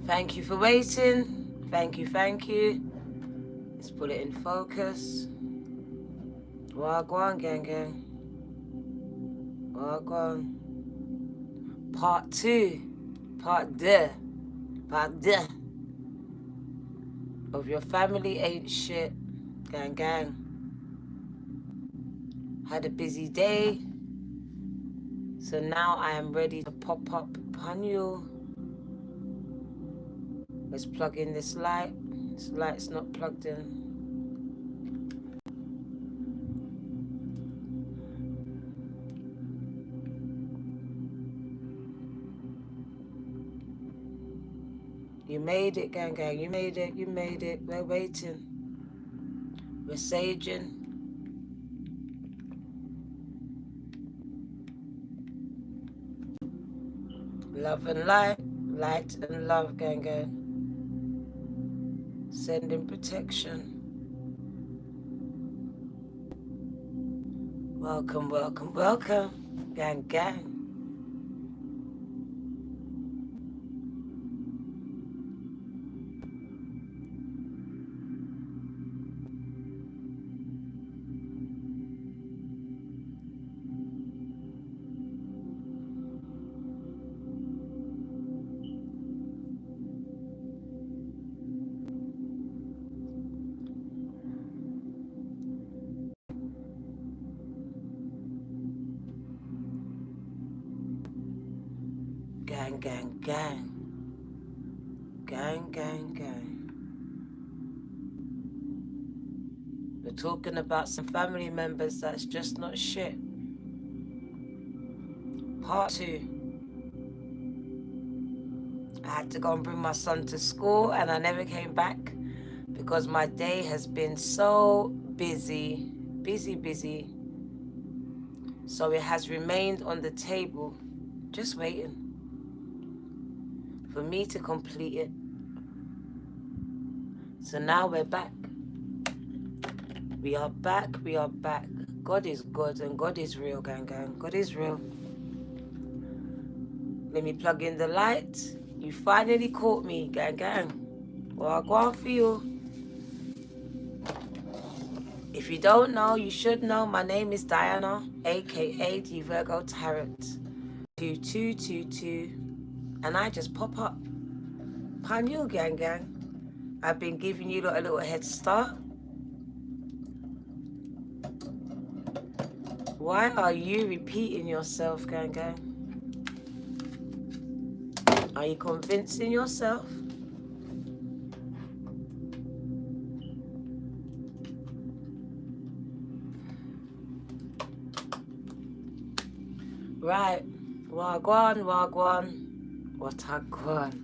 Thank you for waiting. Thank you, thank you. Let's put it in focus. Wagwan, gang, gang. Wagwan. Part 2. Part 2. Part 2. Of your family ain't shit. Gang, gang. Had a busy day. So now I am ready to pop up upon you. Let's plug in this light. This light's not plugged in. You made it, gang, gang. You made it. You made it. We're waiting. We're saging. Love and light. Light and love, gang, gang. Sending protection. Welcome, welcome, welcome. Gang, gang. Gang, gang, gang. Gang, gang, gang. We're talking about some family members that's just not shit. Part 2. I had to go and bring my son to school and I never came back because my day has been so busy. Busy. So it has remained on the table, just waiting for me to complete it. So now we're back. We are back. God is good and God is real, gang, gang. God is real. Let me plug in the light. You finally caught me, gang, gang. Well, I'll go on for you. If you don't know, you should know. My name is Diana, aka the Virgo Tarot 2222, and I just pop up. Pan you, gang, gang. I've been giving you a little head start. Why are you repeating yourself, gang, gang? Are you convincing yourself? Right. Wagwan. Watagwan.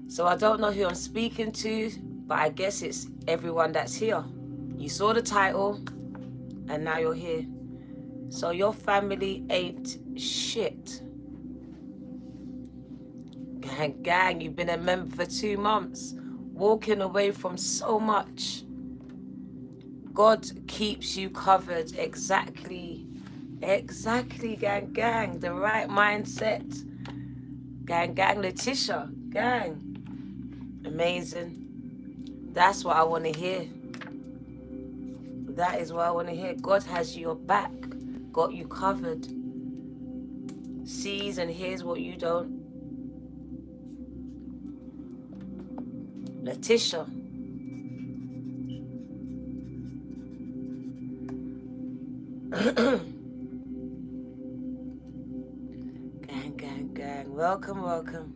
So I don't know who I'm speaking to, but I guess it's everyone that's here. You saw the title, and now you're here. So your family ain't shit. Gang, gang, you've been a member for 2 months, walking away from so much. God keeps you covered. Exactly, gang, gang. The right mindset. Gang, gang, Letitia, gang. Amazing. That's what I want to hear. That is what I want to hear. God has your back, got you covered. Sees and hears what you don't. Letitia. Gang, gang, gang. Welcome.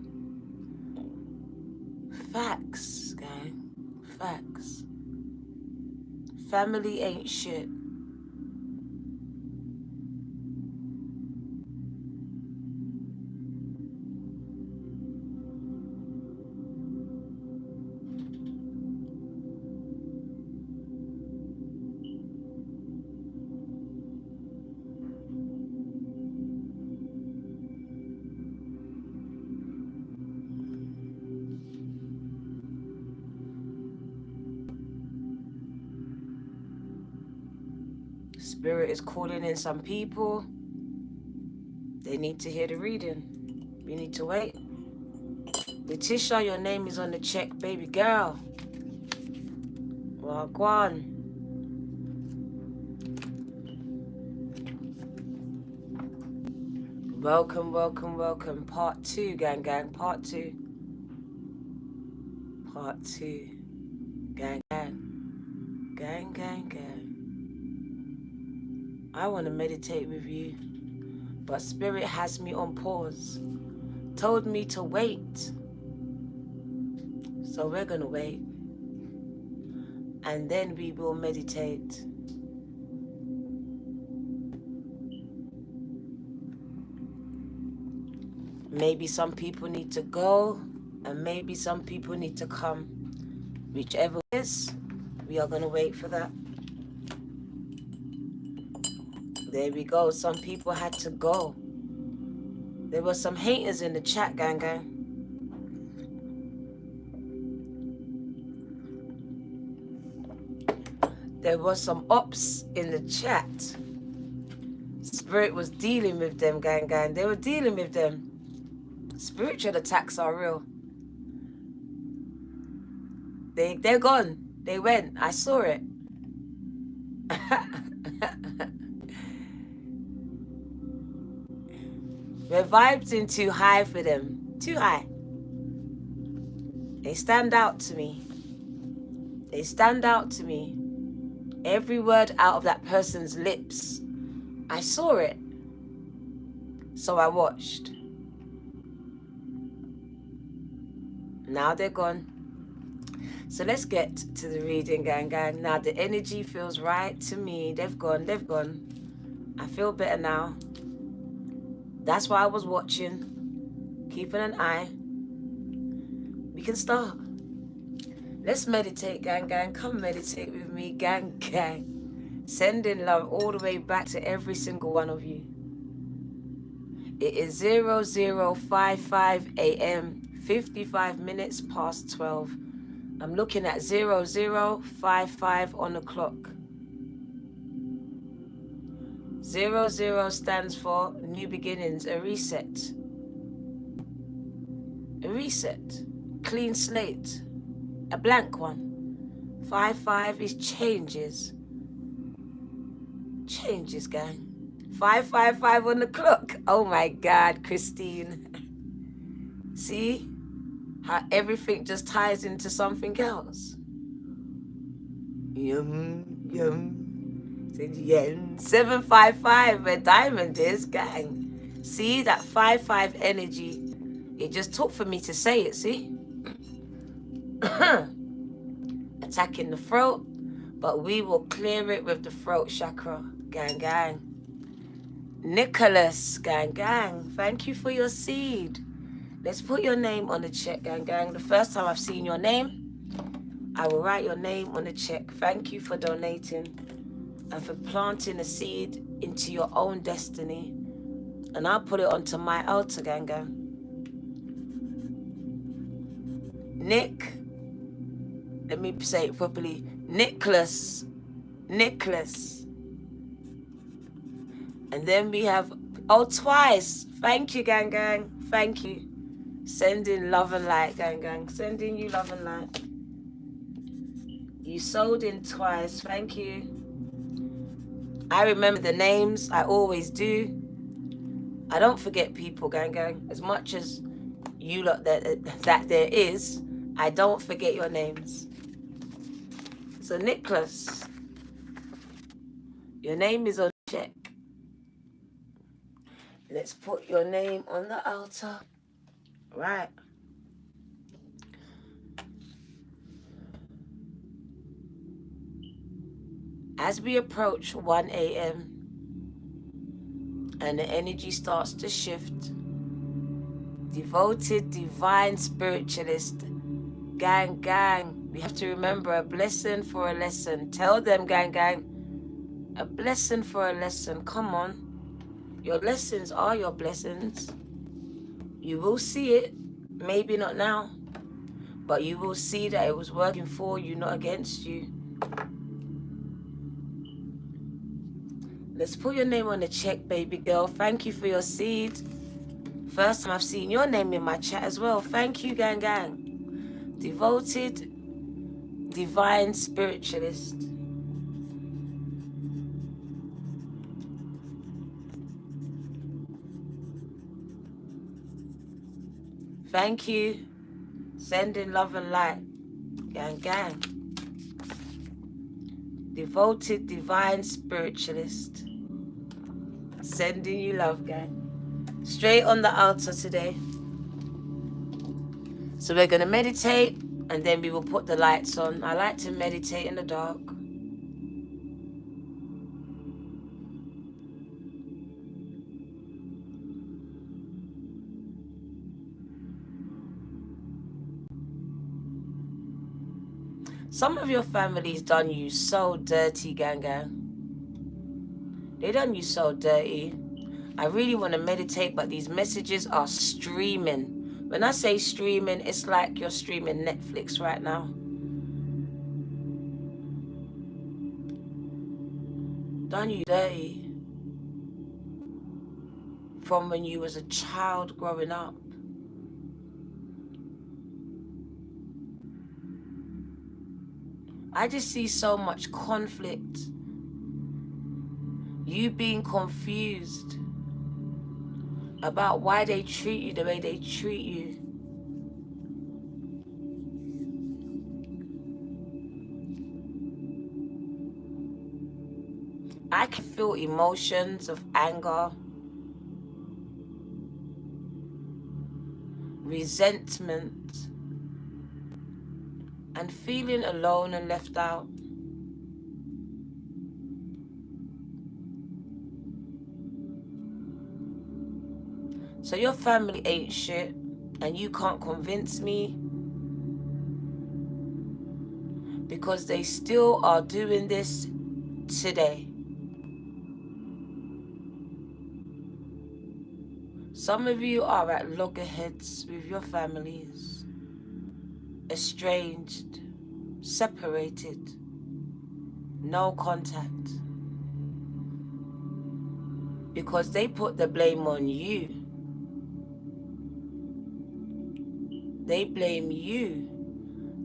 Facts, gang. Facts. Family ain't shit. Spirit is calling in some people. They need to hear the reading. We need to wait. Letitia, your name is on the check, baby girl. Well, go on. Welcome, welcome, welcome. Part 2, gang, gang. Part 2. Part 2. Gang, gang. Gang, gang, gang. I want to meditate with you, but Spirit has me on pause. Told me to wait. So we're going to wait. And then we will meditate. Maybe some people need to go, and maybe some people need to come. Whichever it is, we are going to wait for that. There we go. Some people had to go. There were some haters in the chat, gang, gang. There was some ops in the chat. Spirit was dealing with them, gang, gang. They were dealing with them. Spiritual attacks are real. They're gone. They went. I saw it. We're vibing too high for them. Too high. They stand out to me. They stand out to me. Every word out of that person's lips, I saw it. So I watched. Now they're gone. So let's get to the reading, gang, gang. Now the energy feels right to me. They've gone, they've gone. I feel better now. That's why I was watching, keeping an eye. We can start. Let's meditate, gang, gang. Come meditate with me, gang, gang. Sending love all the way back to every single one of you. It is 0055 a.m., 55 minutes past 12. I'm looking at 0055 on the clock. 00 stands for new beginnings, a reset. A reset. Clean slate. A blank one. 55 is changes. Changes, gang. 555 on the clock. Oh my God, Christine. See how everything just ties into something else. Yum, yum. Said yen. 755 where diamond is, gang. See that 55 energy. It just took for me to say it, see? Attacking the throat, but we will clear it with the throat chakra. Gang, gang. Nicholas, gang, gang. Thank you for your seed. Let's put your name on the check, gang, gang. The first time I've seen your name, I will write your name on the check. Thank you for donating and for planting a seed into your own destiny. And I'll put it onto my altar, gang, gang. Nick, let me say it properly. Nicholas. Nicholas. And then we have, oh, twice. Thank you, gang, gang. Thank you. Sending love and light, gang, gang. Sending you love and light. You sold in twice. Thank you. I remember the names. I always do. I don't forget people, gang, gang. As much as you lot that there is, I don't forget your names. So, Nicholas, your name is on check. Let's put your name on the altar. Right. As we approach 1 a.m. and the energy starts to shift, devoted divine spiritualist, gang, gang, we have to remember a blessing for a lesson. Tell them, gang, gang, a blessing for a lesson. Come on. Your lessons are your blessings. You will see it, maybe not now, but you will see that it was working for you, not against you. Let's put your name on the check, baby girl. Thank you for your seed. First time I've seen your name in my chat as well. Thank you, gang gang. Devoted Divine Spiritualist. Thank you. Sending love and light. Gang gang. Devoted Divine Spiritualist. Sending you love, gang. Straight on the altar today. So we're going to meditate and then we will put the lights on. I like to meditate in the dark. Some of your family's done you so dirty, gang gang. They done you so dirty. I really want to meditate, but these messages are streaming. When I say streaming, it's like you're streaming Netflix right now. Done you dirty. From when you was a child growing up. I just see so much conflict. You being confused about why they treat you the way they treat you. I can feel emotions of anger, resentment, and feeling alone and left out. So your family ain't shit, and you can't convince me, because they still are doing this today. Some of you are at loggerheads with your families, estranged, separated, no contact, because they put the blame on you. They blame you.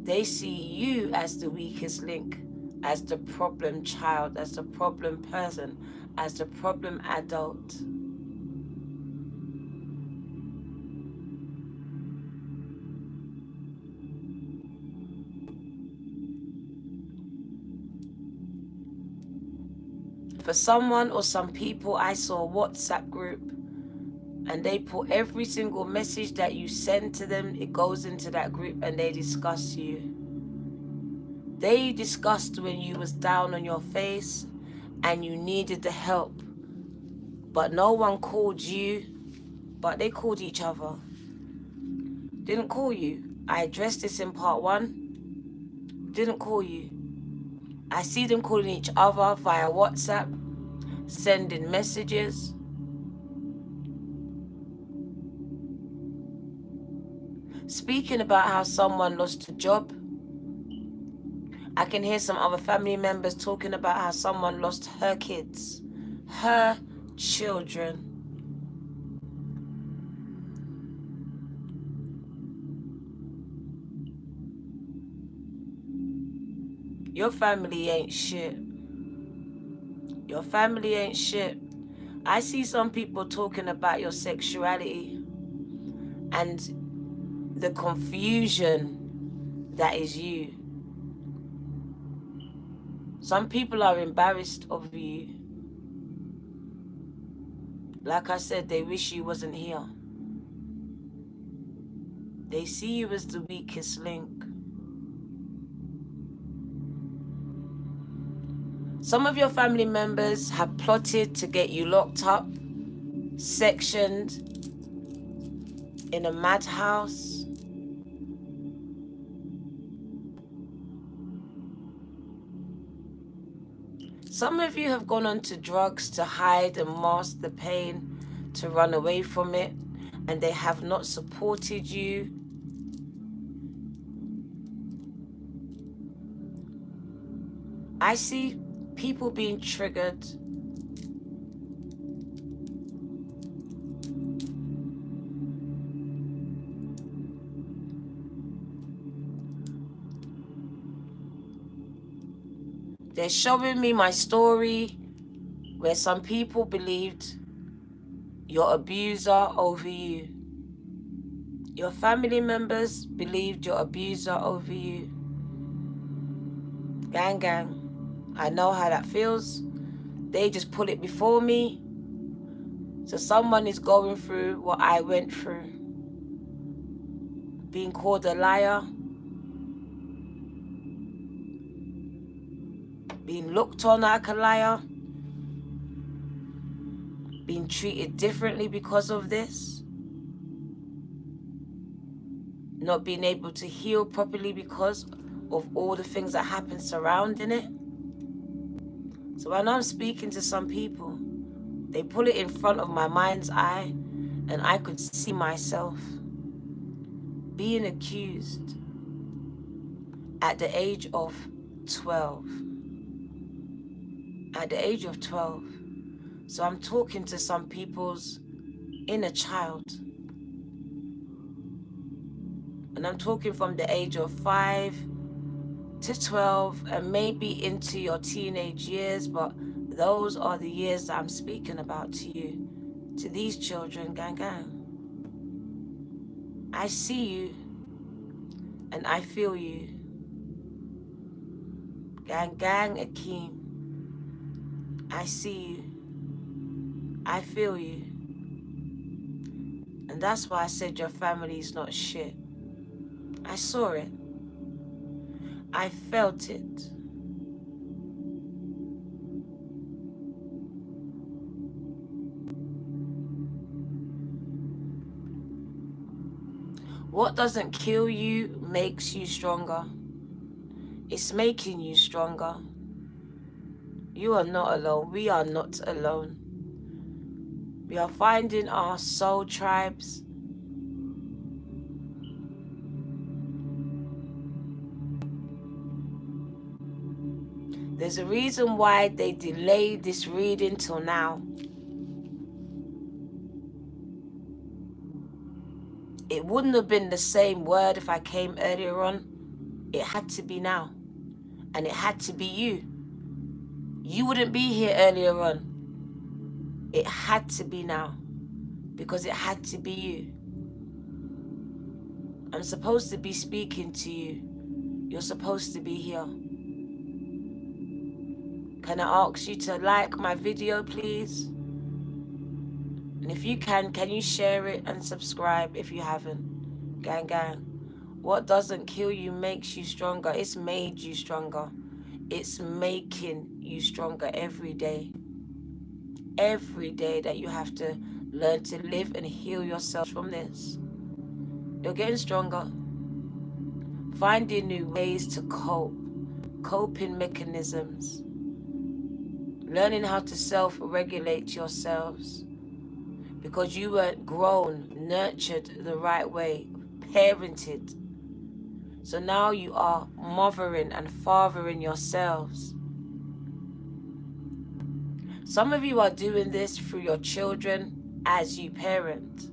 They see you as the weakest link, as the problem child, as the problem person, as the problem adult. For someone or some people, I saw a WhatsApp group and they put every single message that you send to them, it goes into that group and they discuss you. They discussed when you was down on your face and you needed the help. But no one called you, but they called each other. Didn't call you. I addressed this in part 1. Didn't call you. I see them calling each other via WhatsApp, sending messages. Speaking about how someone lost a job. I can hear some other family members talking about how someone lost her kids, her children. Your family ain't shit. Your family ain't shit. I see some people talking about your sexuality and the confusion that is you. Some people are embarrassed of you. Like I said, they wish you wasn't here. They see you as the weakest link. Some of your family members have plotted to get you locked up, sectioned in a madhouse. Some of you have gone onto drugs to hide and mask the pain, to run away from it, and they have not supported you. I see people being triggered. They're showing me my story where some people believed your abuser over you. Your family members believed your abuser over you. Gang, gang. I know how that feels. They just put it before me. So someone is going through what I went through. Being called a liar. Being looked on like a liar. Being treated differently because of this. Not being able to heal properly because of all the things that happen surrounding it. So when I'm speaking to some people, they pull it in front of my mind's eye, and I could see myself being accused at the age of 12. At the age of 12. So I'm talking to some people's inner child. And I'm talking from the age of 5 to 12 and maybe into your teenage years, but those are the years that I'm speaking about to you, to these children, gang gang. I see you and I feel you. Gang gang Akeem. I see you. I feel you. And that's why I said your family is not shit. I saw it. I felt it. What doesn't kill you makes you stronger. It's making you stronger. You are not alone. We are not alone. We are finding our soul tribes. There's a reason why they delayed this reading till now. It wouldn't have been the same word if I came earlier on. It had to be now. And it had to be you. You wouldn't be here earlier on. It had to be now. Because it had to be you. I'm supposed to be speaking to you. You're supposed to be here. Can I ask you to like my video, please? And if you can you share it and subscribe if you haven't? Gang, gang. What doesn't kill you makes you stronger. It's made you stronger. It's making you stronger every day. Every day that you have to learn to live and heal yourself from this. You're getting stronger. Finding new ways to cope. Coping mechanisms. Learning how to self-regulate yourselves. Because you weren't grown, nurtured the right way, parented. So now you are mothering and fathering yourselves. Some of you are doing this through your children as you parent.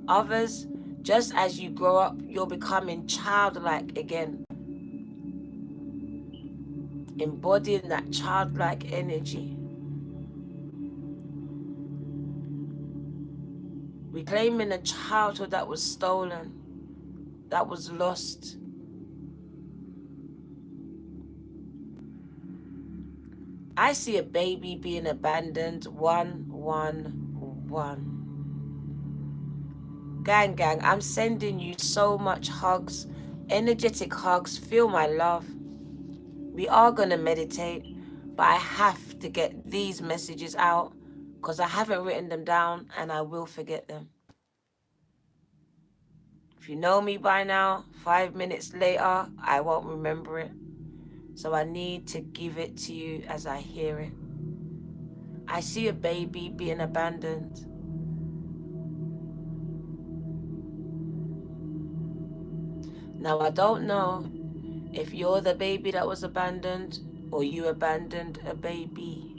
Others, just as you grow up, you're becoming childlike again. Embodying that childlike energy. Reclaiming a childhood that was stolen, that was lost. I see a baby being abandoned. 111. Gang, gang, I'm sending you so much hugs, energetic hugs. Feel my love. We are going to meditate, but I have to get these messages out because I haven't written them down and I will forget them. If you know me by now, 5 minutes later, I won't remember it. So I need to give it to you as I hear it. I see a baby being abandoned. Now, I don't know if you're the baby that was abandoned or you abandoned a baby.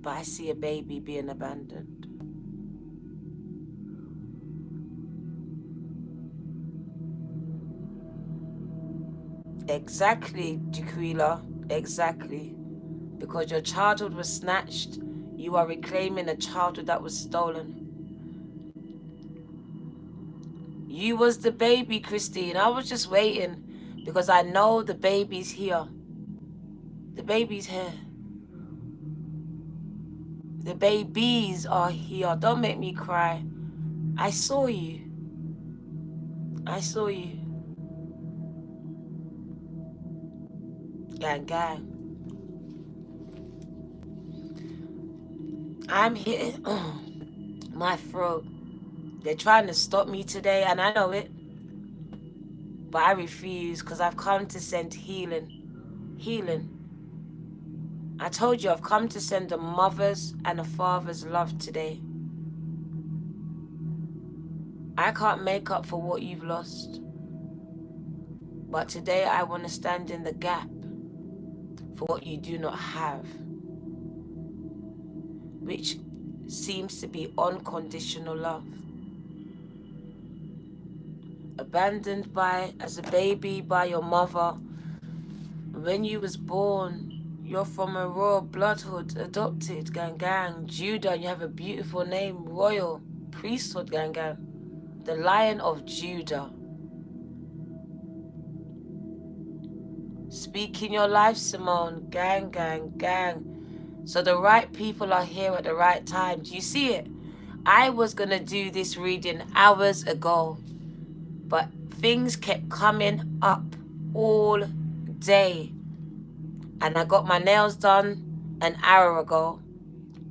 But I see a baby being abandoned. Exactly, Jaquila. Exactly. Because your childhood was snatched, you are reclaiming a childhood that was stolen. You was the baby, Christine. I was just waiting because I know the baby's here. The baby's here. The babies are here. Don't make me cry. I saw you. I saw you. Gang, gang. I'm here. My throat. They're trying to stop me today, and I know it. But I refuse because I've come to send healing. Healing. I told you I've come to send a mother's and a father's love today. I can't make up for what you've lost. But today I want to stand in the gap for what you do not have, which seems to be unconditional love. Abandoned as a baby by your mother. When you was born, you're from a royal bloodhood, adopted, gang gang. Judah, you have a beautiful name, royal priesthood, gang gang. The Lion of Judah. Speak in your life, Simone, gang gang gang. So the right people are here at the right time. Do you see it? I was gonna do this reading hours ago, but things kept coming up all day. And I got my nails done an hour ago.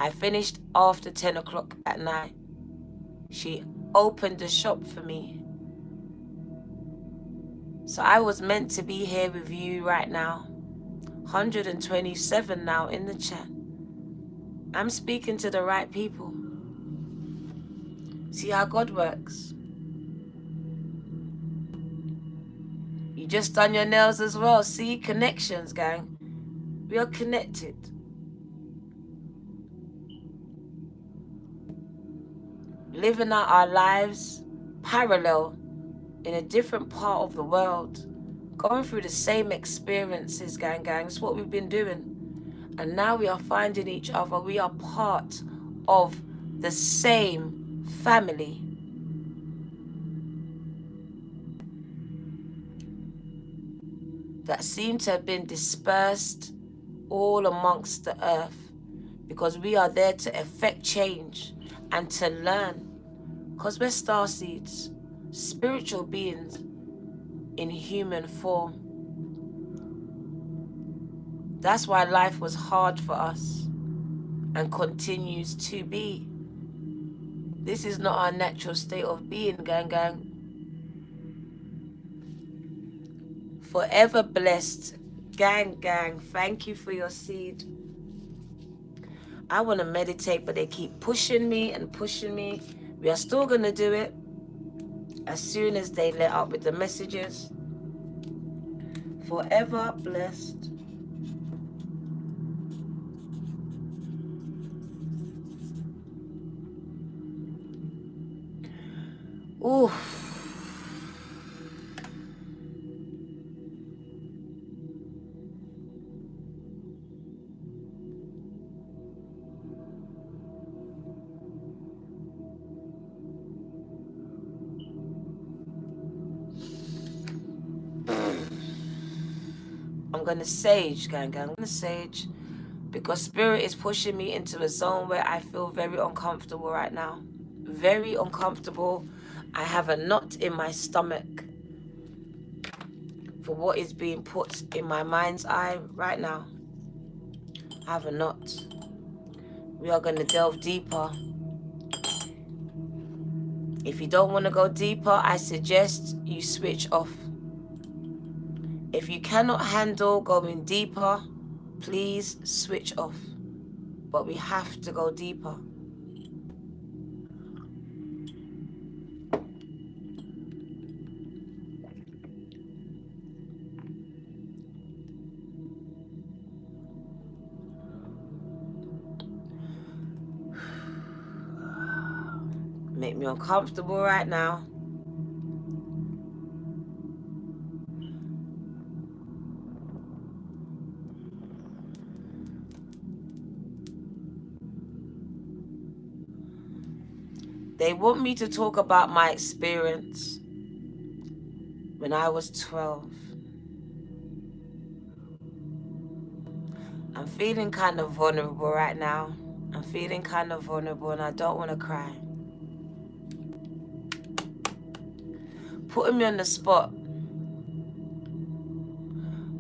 I finished after 10 o'clock at night. She opened the shop for me. So I was meant to be here with you right now. 127 now in the chat. I'm speaking to the right people. See how God works. You just done your nails as well. See, connections, gang. We are connected. Living out our lives parallel in a different part of the world. Going through the same experiences, gang. It's what we've been doing. And now we are finding each other. We are part of the same family. That seem to have been dispersed all amongst the earth, because we are there to effect change and to learn, because we're starseeds, spiritual beings in human form. That's why life was hard for us and continues to be. This is not our natural state of being, gang. Forever blessed, gang. Thank you for your seed. I want to meditate, but they keep pushing me and pushing me. We are still going to do it as soon as they let up with the messages. Forever blessed. Ooh. I'm going to sage, gang. I'm going to sage because spirit is pushing me into a zone where I feel very uncomfortable right now. Very uncomfortable. I have a knot in my stomach for what is being put in my mind's eye right now. I have a knot. We are going to delve deeper. If you don't want to go deeper, I suggest you switch off. If you cannot handle going deeper, please switch off. But we have to go deeper. Make me uncomfortable right now. They want me to talk about my experience when I was 12. I'm feeling kind of vulnerable right now. I'm feeling kind of vulnerable and I don't want to cry. Putting me on the spot.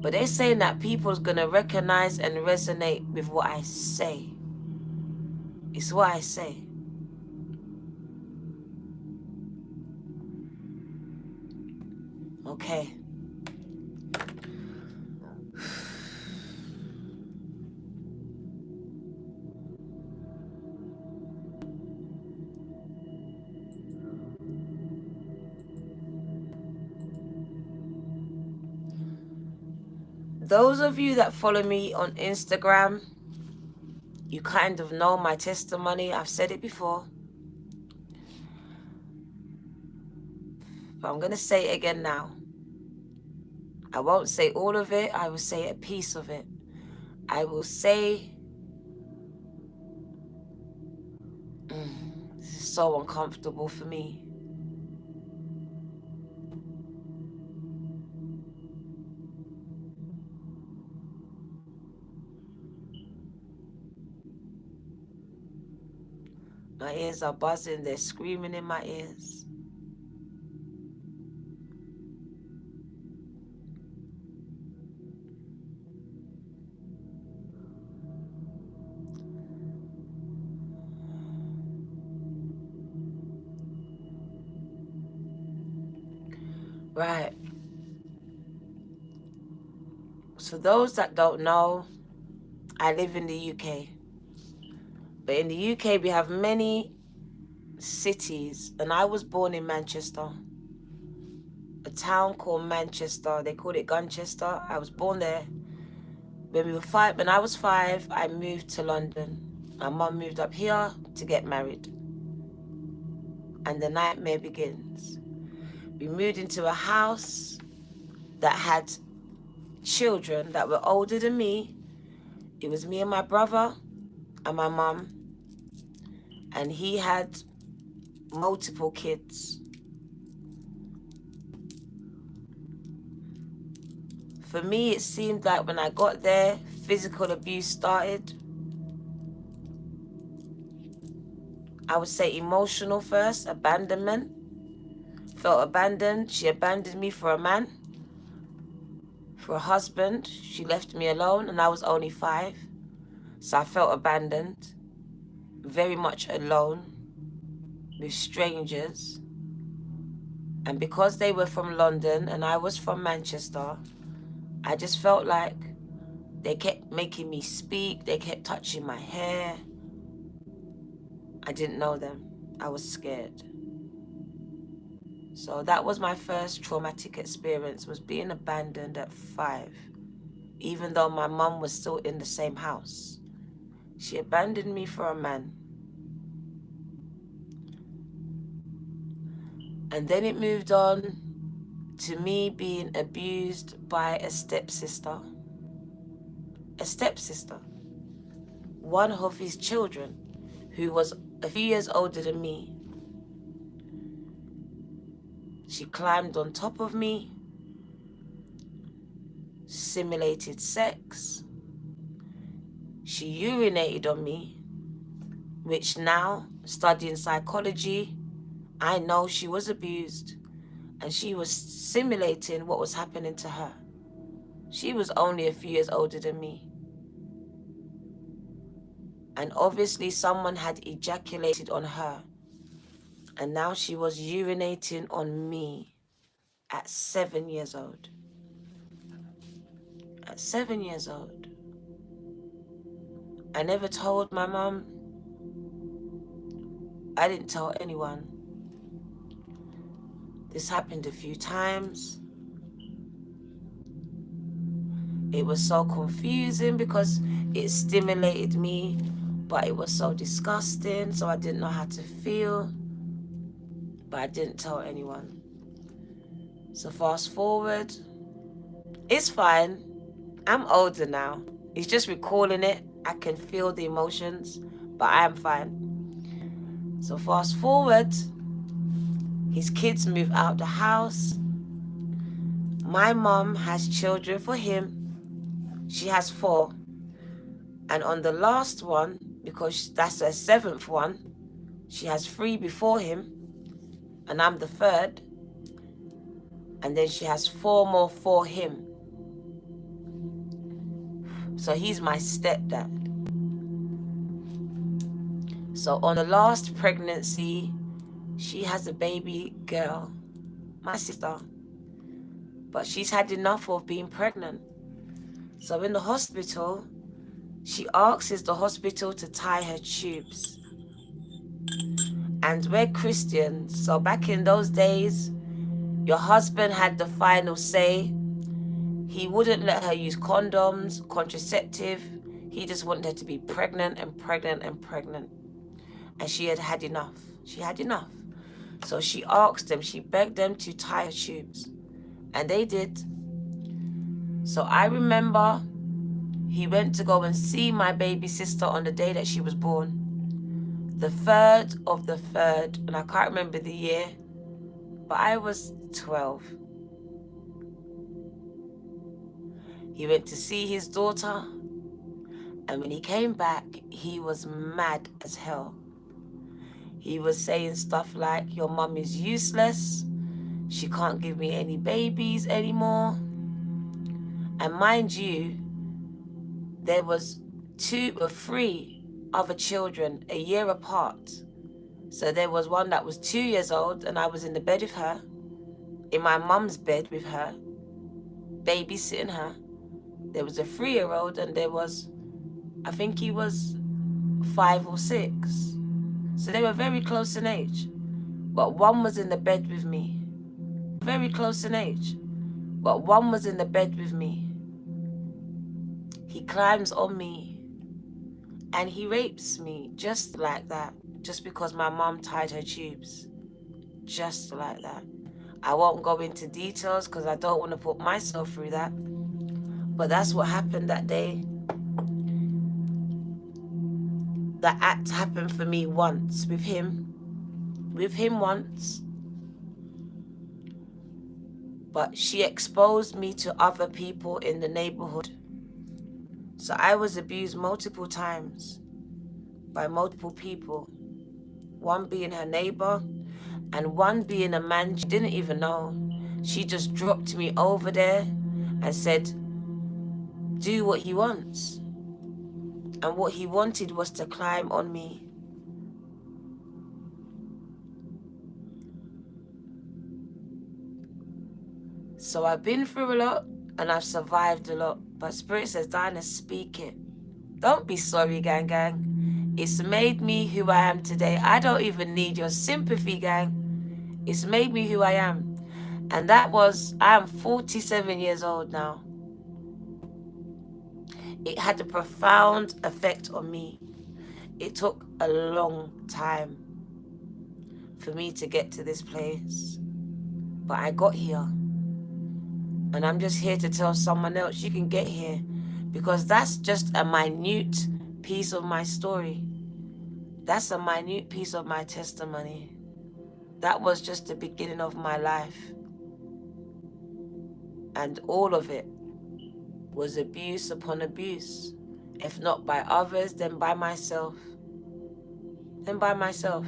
But they're saying that people's going to recognize and resonate with what I say. It's what I say. Okay. Those of you that follow me on Instagram, you kind of know my testimony. I've said it before. But I'm going to say it again now. I won't say all of it. I will say a piece of it. I will say, this is so uncomfortable for me. My ears are buzzing. They're screaming in my ears. Right. So those that don't know, I live in the UK. But in the UK, we have many cities. And I was born in Manchester. A town called Manchester. They called it Gunchester. I was born there. When I was 5, I moved to London. My mum moved up here to get married. And the nightmare begins. We moved into a house that had children that were older than me. It was me and my brother and my mum. And he had multiple kids. For me, it seemed like when I got there, physical abuse started. I would say emotional first, abandonment. Felt abandoned. She abandoned me for a man, for a husband. She left me alone and I was only 5. So I felt abandoned, very much alone with strangers. And because they were from London and I was from Manchester, I just felt like they kept making me speak. They kept touching my hair. I didn't know them. I was scared. So that was my first traumatic experience, was being abandoned at 5, even though my mum was still in the same house. She abandoned me for a man. And then it moved on to me being abused by a stepsister. A stepsister. One of his children, who was a few years older than me. She climbed on top of me, simulated sex. She urinated on me, which now, studying psychology, I know she was abused and she was simulating what was happening to her. She was only a few years older than me. And obviously someone had ejaculated on her. And now she was urinating on me at 7 years old. At 7 years old. I never told my mum. I didn't tell anyone. This happened a few times. It was so confusing because it stimulated me, but it was so disgusting, so I didn't know how to feel. But I didn't tell anyone. So fast forward, it's fine. I'm older now. It's just recalling it. I can feel the emotions, but I am fine. So fast forward, his kids move out the house. My mom has children for him. She has 4. And on the last one, because that's her 7th one, she has 3 before him, and I'm the 3rd. And then she has 4 more for him. So he's my stepdad. So on the last pregnancy, she has a baby girl, my sister. But she's had enough of being pregnant. So in the hospital, she asks the hospital to tie her tubes. And we're Christians, so back in those days, your husband had the final say. He wouldn't let her use condoms, contraceptive. He just wanted her to be pregnant and pregnant and pregnant. And she had had enough. She had enough. So she asked them, she begged them to tie her tubes. And they did. So I remember he went to go and see my baby sister on the day that she was born. The 3rd of the 3rd, and I can't remember the year, but I was 12. He went to see his daughter, and when he came back, he was mad as hell. He was saying stuff like, your mum is useless, she can't give me any babies anymore. And mind you, there was 2 or 3 other children a year apart. So there was one that was 2 years old, and I was in the bed with her, in my mum's bed with her, babysitting her. There was a 3-year-old, and there was, I think he was 5 or 6. So they were very close in age. But one was in the bed with me. Very close in age. But one was in the bed with me. He climbs on me and he rapes me just like that. Just because my mom tied her tubes. Just like that. I won't go into details because I don't want to put myself through that. But that's what happened that day. The act happened for me once with him. With him once. But she exposed me to other people in the neighborhood. So I was abused multiple times by multiple people. One being her neighbor and one being a man she didn't even know. She just dropped me over there and said, do what he wants. And what he wanted was to climb on me. So I've been through a lot and I've survived a lot. But Spirit says, Dinah, speak it. Don't be sorry, gang, gang. It's made me who I am today. I don't even need your sympathy, gang. It's made me who I am. And that was, I am 47 years old now. It had a profound effect on me. It took a long time for me to get to this place. But I got here. And I'm just here to tell someone else you can get here. Because that's just a minute piece of my story. That's a minute piece of my testimony. That was just the beginning of my life. And all of it was abuse upon abuse. If not by others, then by myself. Then by myself.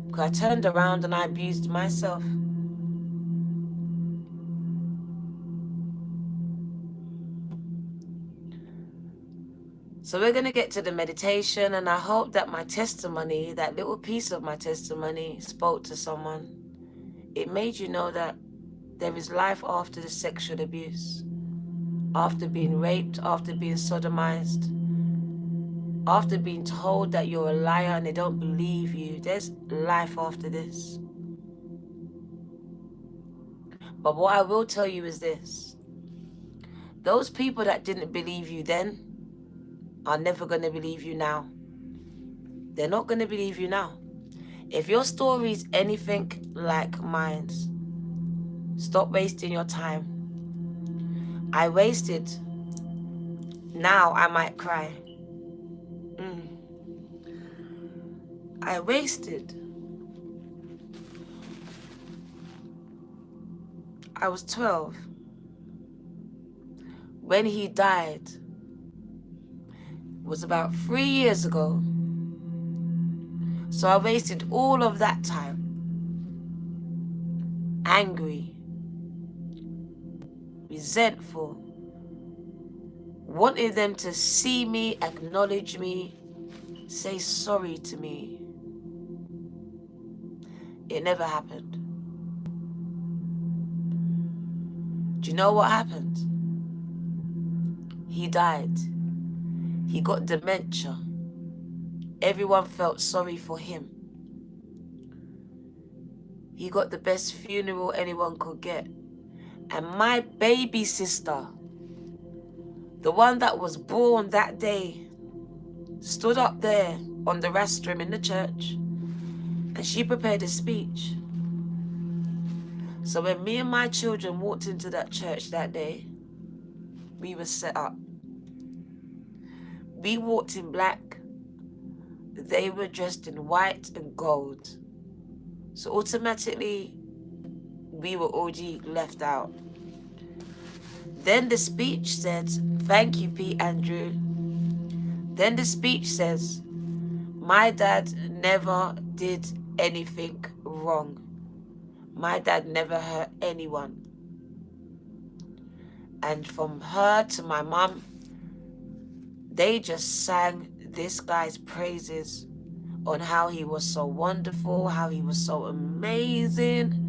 Because I turned around and I abused myself. So we're going to get to the meditation, and I hope that my testimony, that little piece of my testimony, spoke to someone. It made you know that there is life after the sexual abuse, after being raped, after being sodomized, after being told that you're a liar and they don't believe you. There's life after this. But what I will tell you is this. Those people that didn't believe you then are never going to believe you now. They're not going to believe you now. If your story is anything like mine, stop wasting your time. I wasted. Now I might cry. I wasted. I was 12 when he died. It was about 3 years ago. So I wasted all of that time angry, resentful, wanting them to see me, acknowledge me, say sorry to me. It never happened. Do you know what happened? He died. He got dementia. Everyone felt sorry for him. He got the best funeral anyone could get. And my baby sister, the one that was born that day, stood up there on the rostrum in the church, and she prepared a speech. So when me and my children walked into that church that day, we were set up. We walked in black. They were dressed in white and gold. So automatically, we were already left out. Then the speech said, thank you, Pete Andrew. Then the speech says, my dad never did anything wrong. My dad never hurt anyone. And from her to my mum, they just sang this guy's praises on how he was so wonderful, how he was so amazing.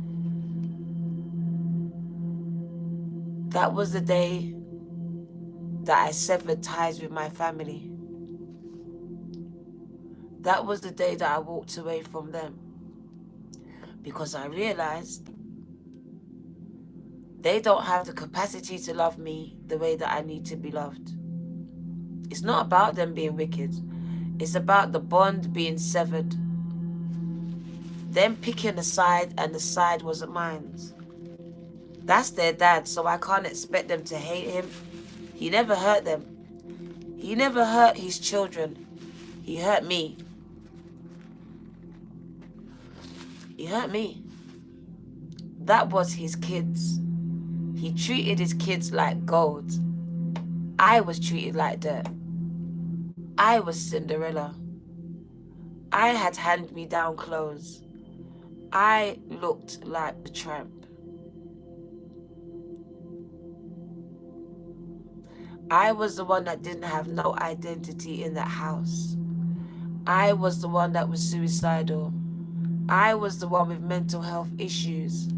That was the day that I severed ties with my family. That was the day that I walked away from them. Because I realized they don't have the capacity to love me the way that I need to be loved. It's not about them being wicked. It's about the bond being severed. Them picking a side, and the side wasn't mine. That's their dad, so I can't expect them to hate him. He never hurt them. He never hurt his children. He hurt me. He hurt me. That was his kids. He treated his kids like gold. I was treated like dirt. I was Cinderella. I had hand-me-down clothes. I looked like the tramp. I was the one that didn't have no identity in that house. I was the one that was suicidal. I was the one with mental health issues.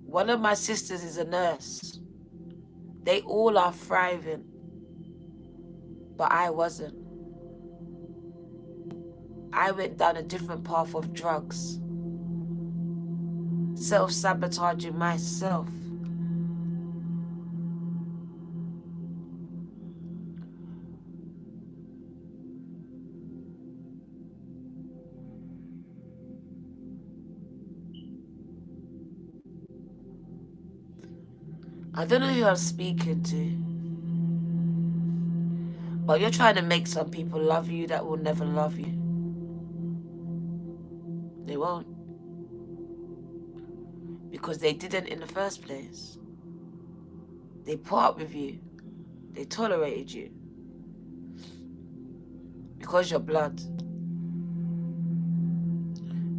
One of my sisters is a nurse. They all are thriving. But I wasn't. I went down a different path of drugs. Self-sabotaging myself. I don't know who I'm speaking to, but you're trying to make some people love you that will never love you. They won't. Because they didn't in the first place. They put up with you. They tolerated you. Because you're blood.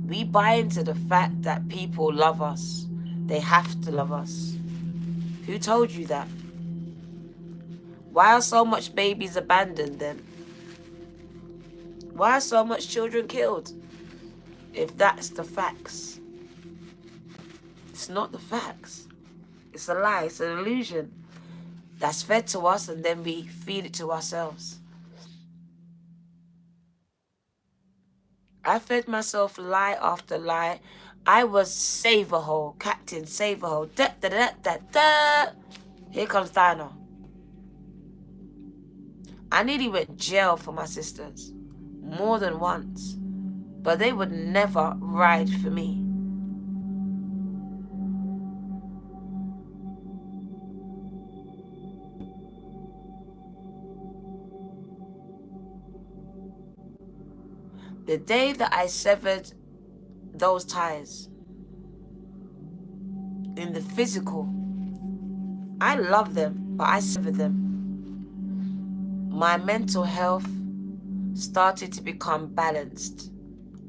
We buy into the fact that people love us. They have to love us. Who told you that? Why are so much babies abandoned then? Why are so much children killed? If that's the facts. It's not the facts. It's a lie. It's an illusion that's fed to us, and then we feed it to ourselves. I fed myself lie after lie. I was Save-A-Hole, Captain Save-A-Hole. Da, da, da, da, da. Here comes Dinah. I nearly went jail for my sisters. More than once. But they would never ride for me. The day that I severed those ties in the physical, I love them, but I severed them. My mental health started to become balanced.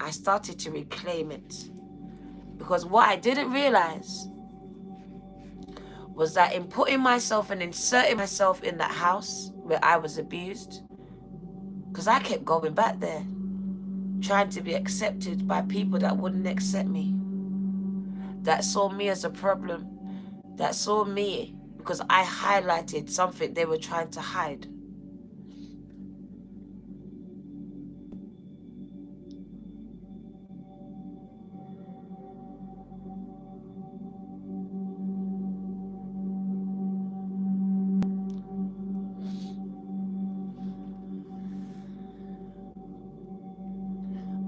I started to reclaim it. Because what I didn't realize was that in putting myself and inserting myself in that house where I was abused, because I kept going back there, trying to be accepted by people that wouldn't accept me, that saw me as a problem, that saw me because I highlighted something they were trying to hide.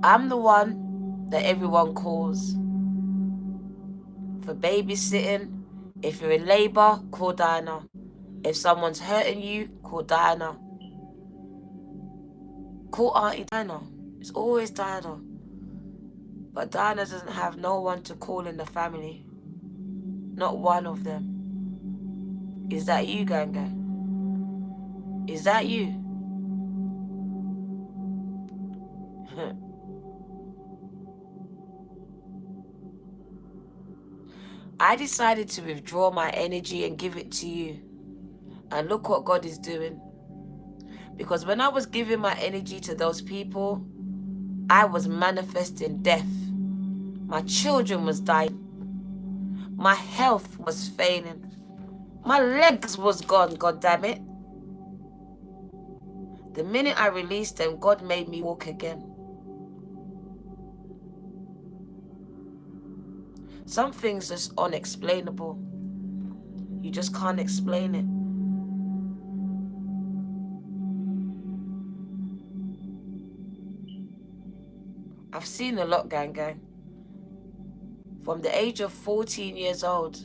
I'm the one that everyone calls for babysitting. If you're in labor, call Diana. If someone's hurting you, call Diana. Call Auntie Diana. It's always Diana. But Diana doesn't have no one to call in the family. Not one of them. Is that you, Ganga? Is that you? I decided to withdraw my energy and give it to you. And look what God is doing. Because when I was giving my energy to those people, I was manifesting death. My children was dying. My health was failing. My legs was gone, God damn it. The minute I released them, God made me walk again. Some things just unexplainable. You just can't explain it. I've seen a lot, gang. From the age of 14 years old,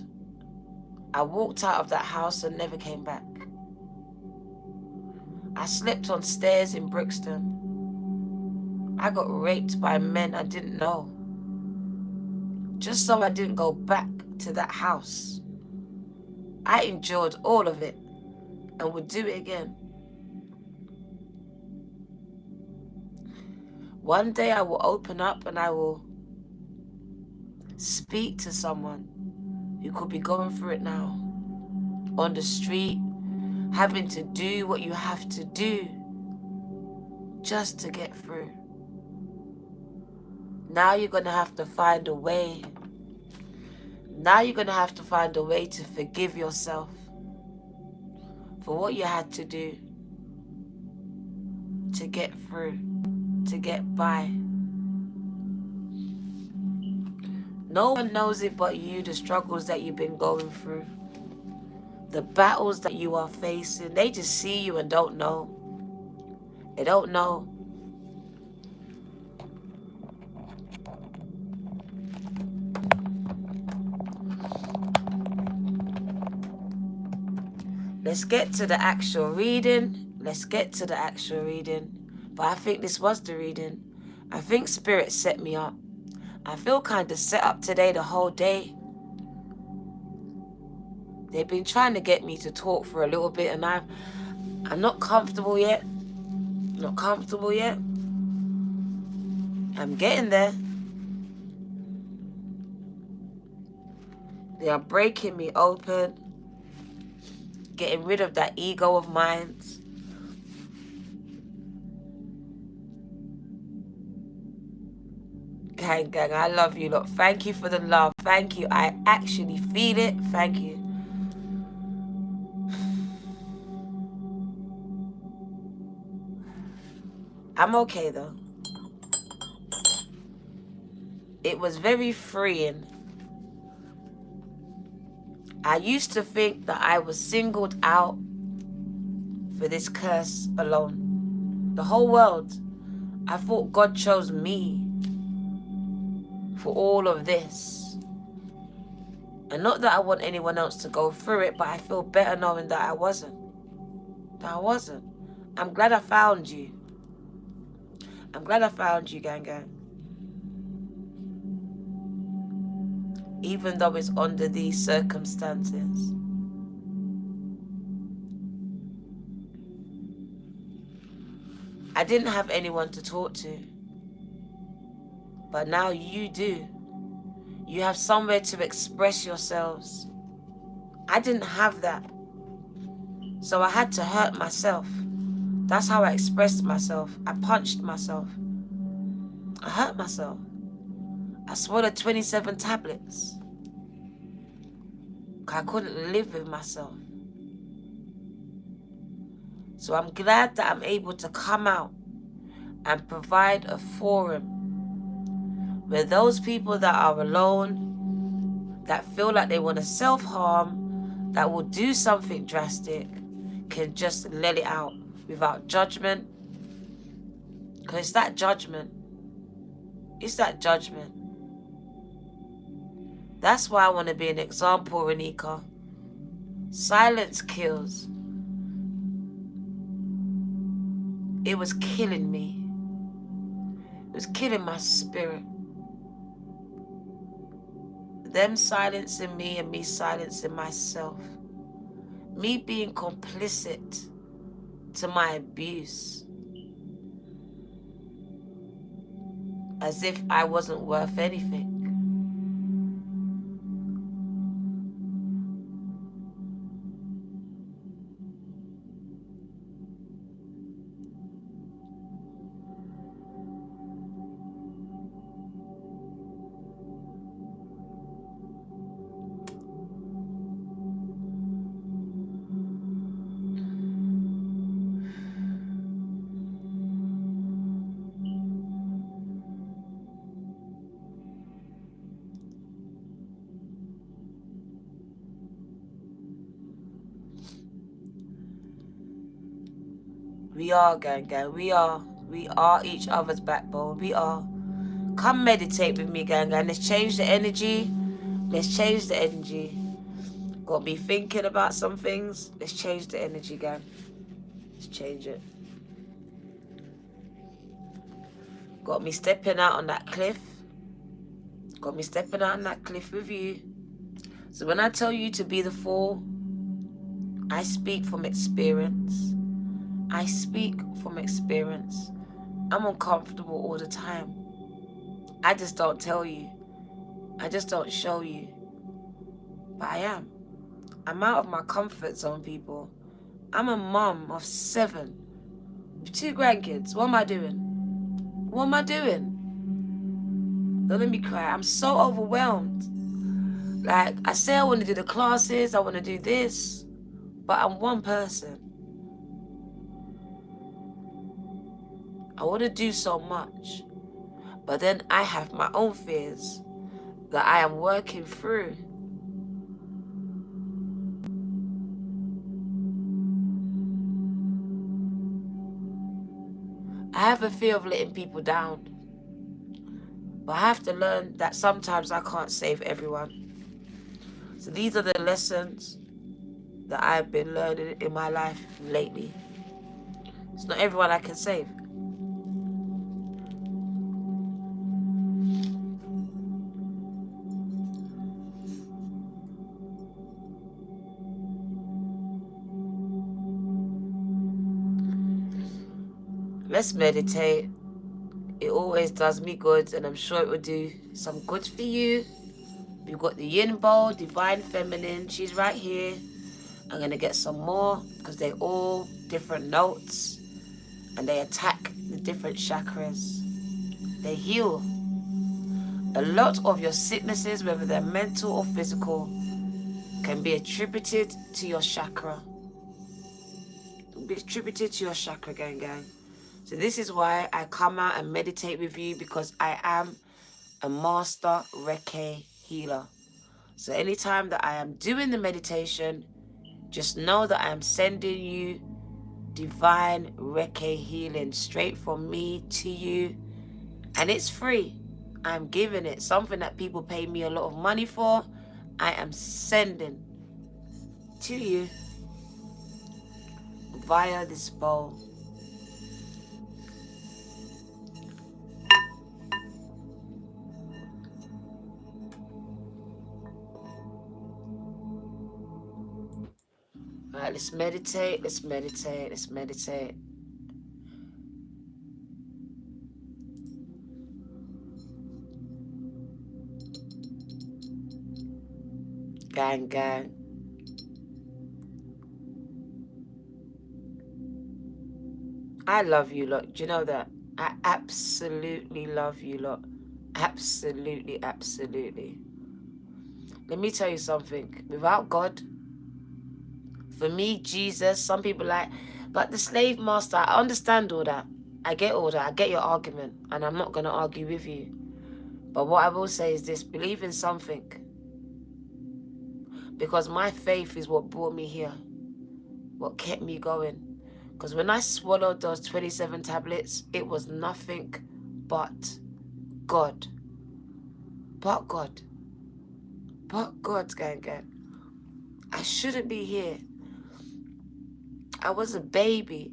I walked out of that house and never came back. I slept on stairs in Brixton. I got raped by men I didn't know. Just so I didn't go back to that house. I endured all of it and would do it again. One day I will open up and I will speak to someone who could be going through it now. On the street, having to do what you have to do just to get through. Now you're going to have to find a way. Now you're going to have to find a way to forgive yourself for what you had to do to get through, to get by. No one knows it but you, the struggles that you've been going through, the battles that you are facing. They just see you and don't know. They don't know. Let's get to the actual reading. Let's get to the actual reading. But I think this was the reading. I think Spirit set me up. I feel kind of set up today the whole day. They've been trying to get me to talk for a little bit and I'm not comfortable yet. Not comfortable yet. I'm getting there. They are breaking me open. Getting rid of that ego of mine. Gang, I love you lot. Thank you for the love. Thank you. I actually feel it. Thank you. I'm okay though. It was very freeing. I used to think that I was singled out for this curse alone. The whole world. I thought God chose me for all of this. And not that I want anyone else to go through it, but I feel better knowing that I wasn't. That I wasn't. I'm glad I found you. I'm glad I found you, gang gang. Even though it's under these circumstances. I didn't have anyone to talk to. But now you do. You have somewhere to express yourselves. I didn't have that. So I had to hurt myself. That's how I expressed myself. I punched myself. I hurt myself. I swallowed 27 tablets. I couldn't live with myself. So I'm glad that I'm able to come out and provide a forum where those people that are alone, that feel like they want to self-harm, that will do something drastic, can just let it out without judgment. Because it's that judgment. It's that judgment. That's why I want to be an example, Renika. Silence kills. It was killing me. It was killing my spirit. Them silencing me and me silencing myself. Me being complicit to my abuse. As if I wasn't worth anything. We are, gang gang. We are each other's backbone. We are. Come meditate with me, gang gang. Let's change the energy. Let's change the energy. Got me thinking about some things. Let's change the energy, gang. Let's change it. Got me stepping out on that cliff. Got me stepping out on that cliff with you. So when I tell you to be the fool, I speak from experience. I speak from experience. I'm uncomfortable all the time. I just don't tell you. I just don't show you. But I am. I'm out of my comfort zone, people. I'm a mom of 7 with 2 grandkids. What am I doing? What am I doing? Don't let me cry. I'm so overwhelmed. Like, I say I want to do the classes, I want to do this, but I'm one person. I want to do so much, but then I have my own fears that I am working through. I have a fear of letting people down, but I have to learn that sometimes I can't save everyone. So these are the lessons that I've been learning in my life lately. It's not everyone I can save. Let's meditate. It always does me good, and I'm sure it will do some good for you. We've got the yin bowl, divine feminine. She's right here. I'm going to get some more because they're all different notes and they attack the different chakras. They heal. A lot of your sicknesses, whether they're mental or physical, can be attributed to your chakra. Be attributed to your chakra, gang gang. So this is why I come out and meditate with you, because I am a master Reiki healer. So anytime that I am doing the meditation, just know that I am sending you divine Reiki healing straight from me to you. And it's free. I'm giving it. Something that people pay me a lot of money for, I am sending to you via this bowl. All right, let's meditate, let's meditate, let's meditate. Gang, gang. I love you lot. Do you know that? I absolutely love you lot. Absolutely, absolutely. Let me tell you something. Without God, for me, Jesus, some people like, but the slave master, I understand all that. I get all that. I get your argument. And I'm not going to argue with you. But what I will say is this. Believe in something. Because my faith is what brought me here. What kept me going. Because when I swallowed those 27 tablets, it was nothing but God. But God. But God, gang. I shouldn't be here. I was a baby.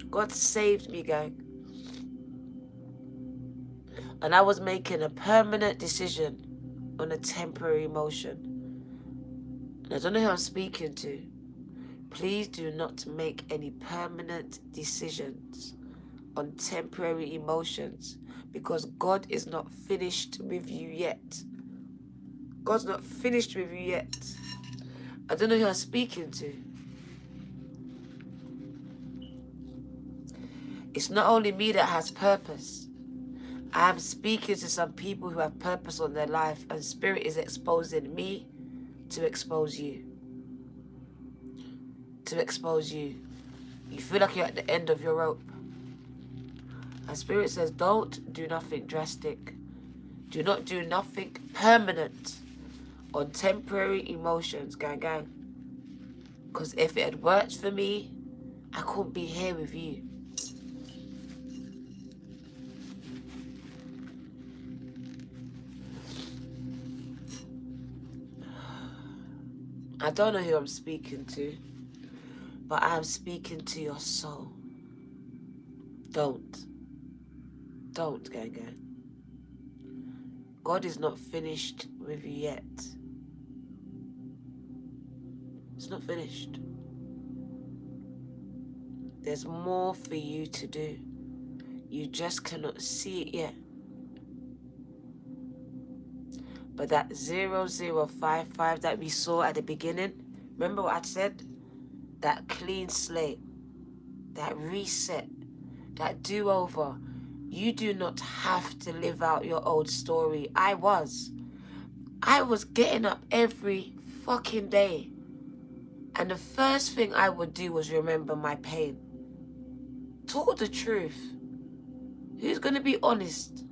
God saved me, gang. And I was making a permanent decision on a temporary emotion. And I don't know who I'm speaking to. Please do not make any permanent decisions on temporary emotions, because God is not finished with you yet. God's not finished with you yet. I don't know who I'm speaking to. It's not only me that has purpose. I'm speaking to some people who have purpose on their life, and Spirit is exposing me to expose you. To expose you. You feel like you're at the end of your rope. And Spirit says, don't do nothing drastic. Do not do nothing permanent on temporary emotions, gang. Because if it had worked for me, I couldn't be here with you. I don't know who I'm speaking to, but I'm speaking to your soul. Don't, gang. God is not finished with you yet. It's not finished. There's more for you to do. You just cannot see it yet. But that 0055 that we saw at the beginning, remember what I said? That clean slate, that reset, that do-over. You do not have to live out your old story. I was getting up every fucking day. And the first thing I would do was remember my pain. Talk the truth. Who's going to be honest?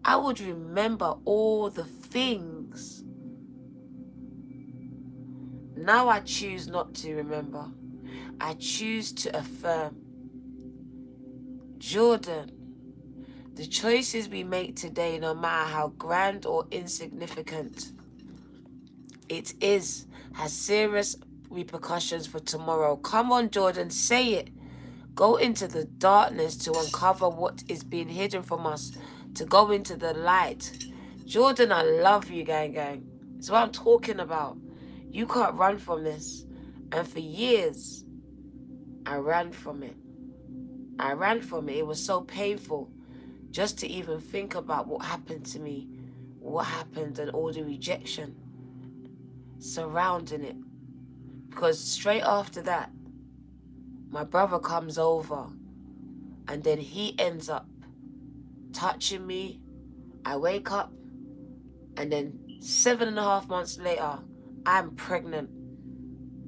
I would remember all the things. Now I choose not to remember. I choose to affirm. Jordan, the choices we make today, no matter how grand or insignificant it is, has serious repercussions for tomorrow. Come on, Jordan, say it. Go into the darkness to uncover what is being hidden from us, to go into the light. Jordan, I love you, gang. It's what I'm talking about. You can't run from this. And for years, I ran from it. It was so painful just to even think about what happened to me, what happened, and all the rejection surrounding it. Because straight after that, my brother comes over, and then he ends up touching me. I wake up, and then 7.5 months later, I'm pregnant.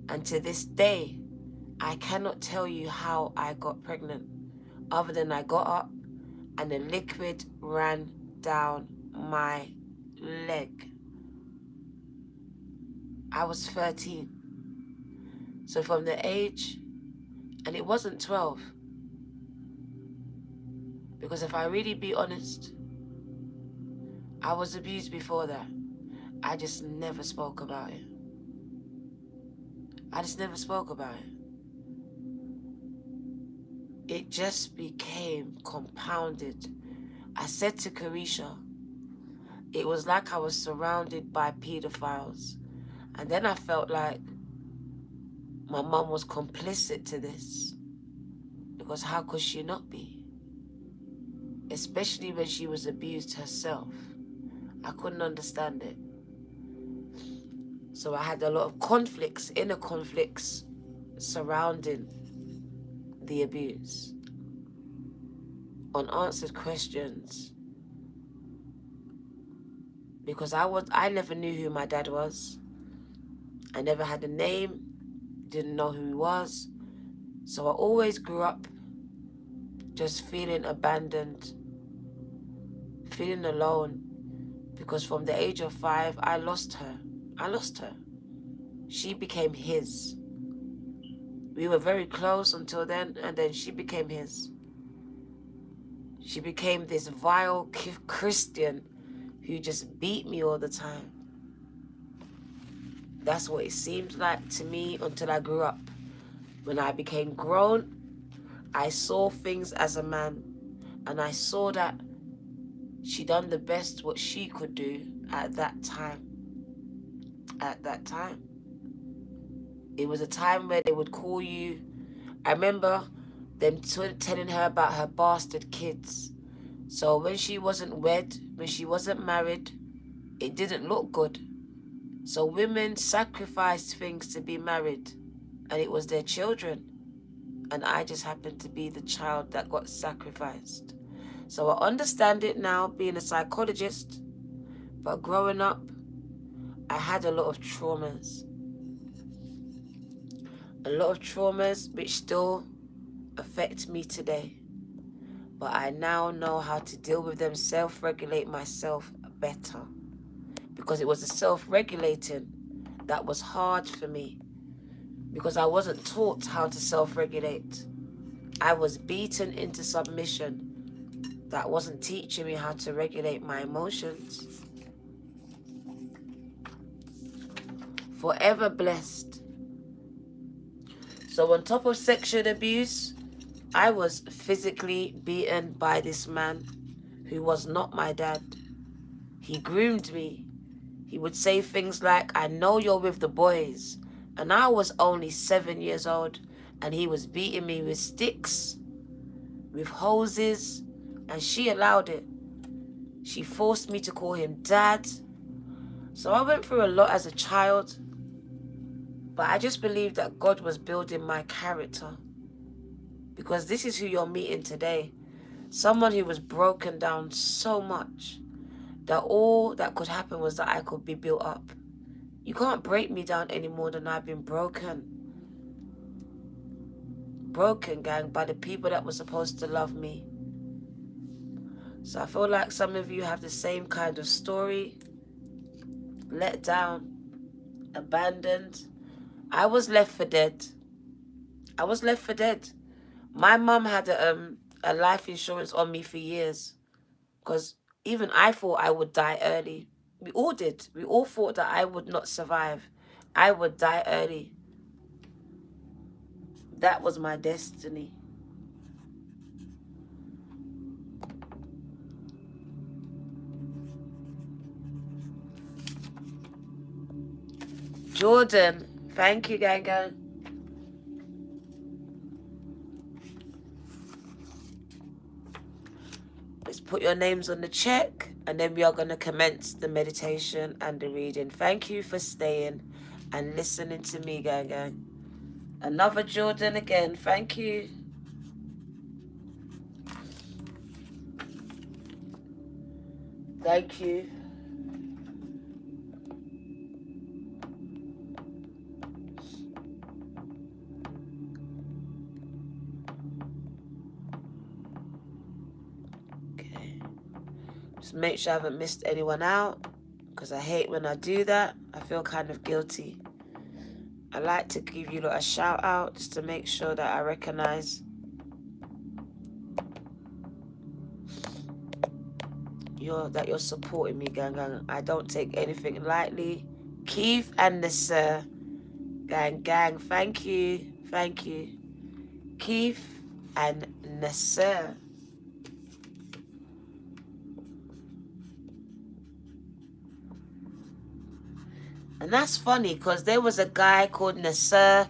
And to this day, I cannot tell you how I got pregnant, other than I got up and the liquid ran down my leg. I was 13. So from the age, and it wasn't 12, because if I really be honest, I was abused before that. I just never spoke about it. It just became compounded. I said to Carisha, it was like I was surrounded by pedophiles. And then I felt like my mum was complicit to this. Because how could she not be? Especially when she was abused herself. I couldn't understand it. So I had a lot of conflicts, inner conflicts, surrounding the abuse. Unanswered questions. Because I never knew who my dad was. I never had a name, didn't know who he was. So I always grew up just feeling abandoned, feeling alone. Because from the age of 5, I lost her. She became his. We were very close until then, and then she became his. She became this vile Christian who just beat me all the time. That's what it seemed like to me until I grew up. When I became grown, I saw things as a man, and I saw that she done the best what she could do at that time. At that time. It was a time where they would call you. I remember them telling her about her bastard kids. So when she wasn't wed, when she wasn't married, it didn't look good. So women sacrificed things to be married, and it was their children. And I just happened to be the child that got sacrificed. So I understand it now, being a psychologist, but growing up, I had a lot of traumas. A lot of traumas which still affect me today. But I now know how to deal with them, self-regulate myself better. Because it was the self-regulating that was hard for me. Because I wasn't taught how to self-regulate. I was beaten into submission. That wasn't teaching me how to regulate my emotions. Forever blessed. So on top of sexual abuse, I was physically beaten by this man who was not my dad. He groomed me. He would say things like, I know you're with the boys. And I was only 7 years old, and he was beating me with sticks, with hoses, and she allowed it. She forced me to call him dad. So I went through a lot as a child, but I just believed that God was building my character. Because this is who you're meeting today. Someone who was broken down so much that all that could happen was that I could be built up. You can't break me down any more than I've been broken. Broken, gang, by the people that were supposed to love me. So I feel like some of you have the same kind of story. Let down, abandoned. I was left for dead. I was left for dead. My mum had a life insurance on me for years. Because even I thought I would die early. We all did. We all thought that I would not survive. I would die early. That was my destiny. Jordan, thank you, gang gang. Let's put your names on the check, and then we are going to commence the meditation and the reading. Thank you for staying and listening to me, gang gang. Another Jordan again, thank you. Thank you. Okay. Just make sure I haven't missed anyone out, because I hate when I do that. I feel kind of guilty. I like to give you a shout out just to make sure that I recognize that you're supporting me, gang gang. I don't take anything lightly. Keith and Nasser, gang gang, thank you. Thank you. Keith and Nasser. And that's funny because there was a guy called Nasser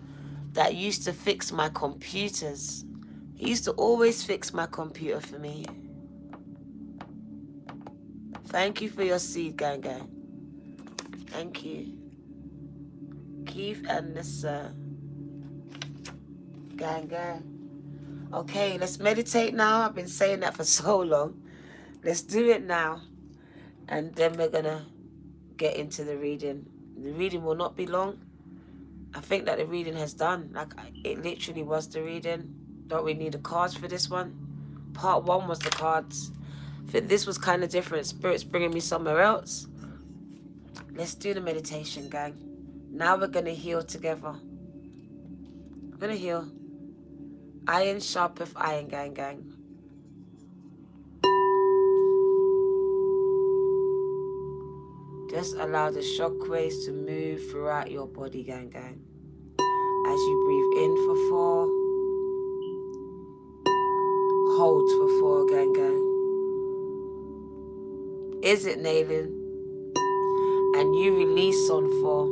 that used to fix my computers. He used to always fix my computer for me. Thank you for your seed, gang gang. Thank you. Keith and Nasser. Gang gang. Okay, let's meditate now. I've been saying that for so long. Let's do it now. And then we're going to get into the reading. The reading will not be long. I think that the reading has done. Like, it literally was the reading. Don't we need the cards for this one? Part 1 was the cards. I think this was kind of different. Spirit's bringing me somewhere else. Let's do the meditation, gang. Now we're going to heal together. We're going to heal. Iron sharpeth iron, gang gang. Just allow the shockwaves to move throughout your body, gang gang. As you breathe in for 4, hold for 4, gang gang. Is it nailing? And you release on 4.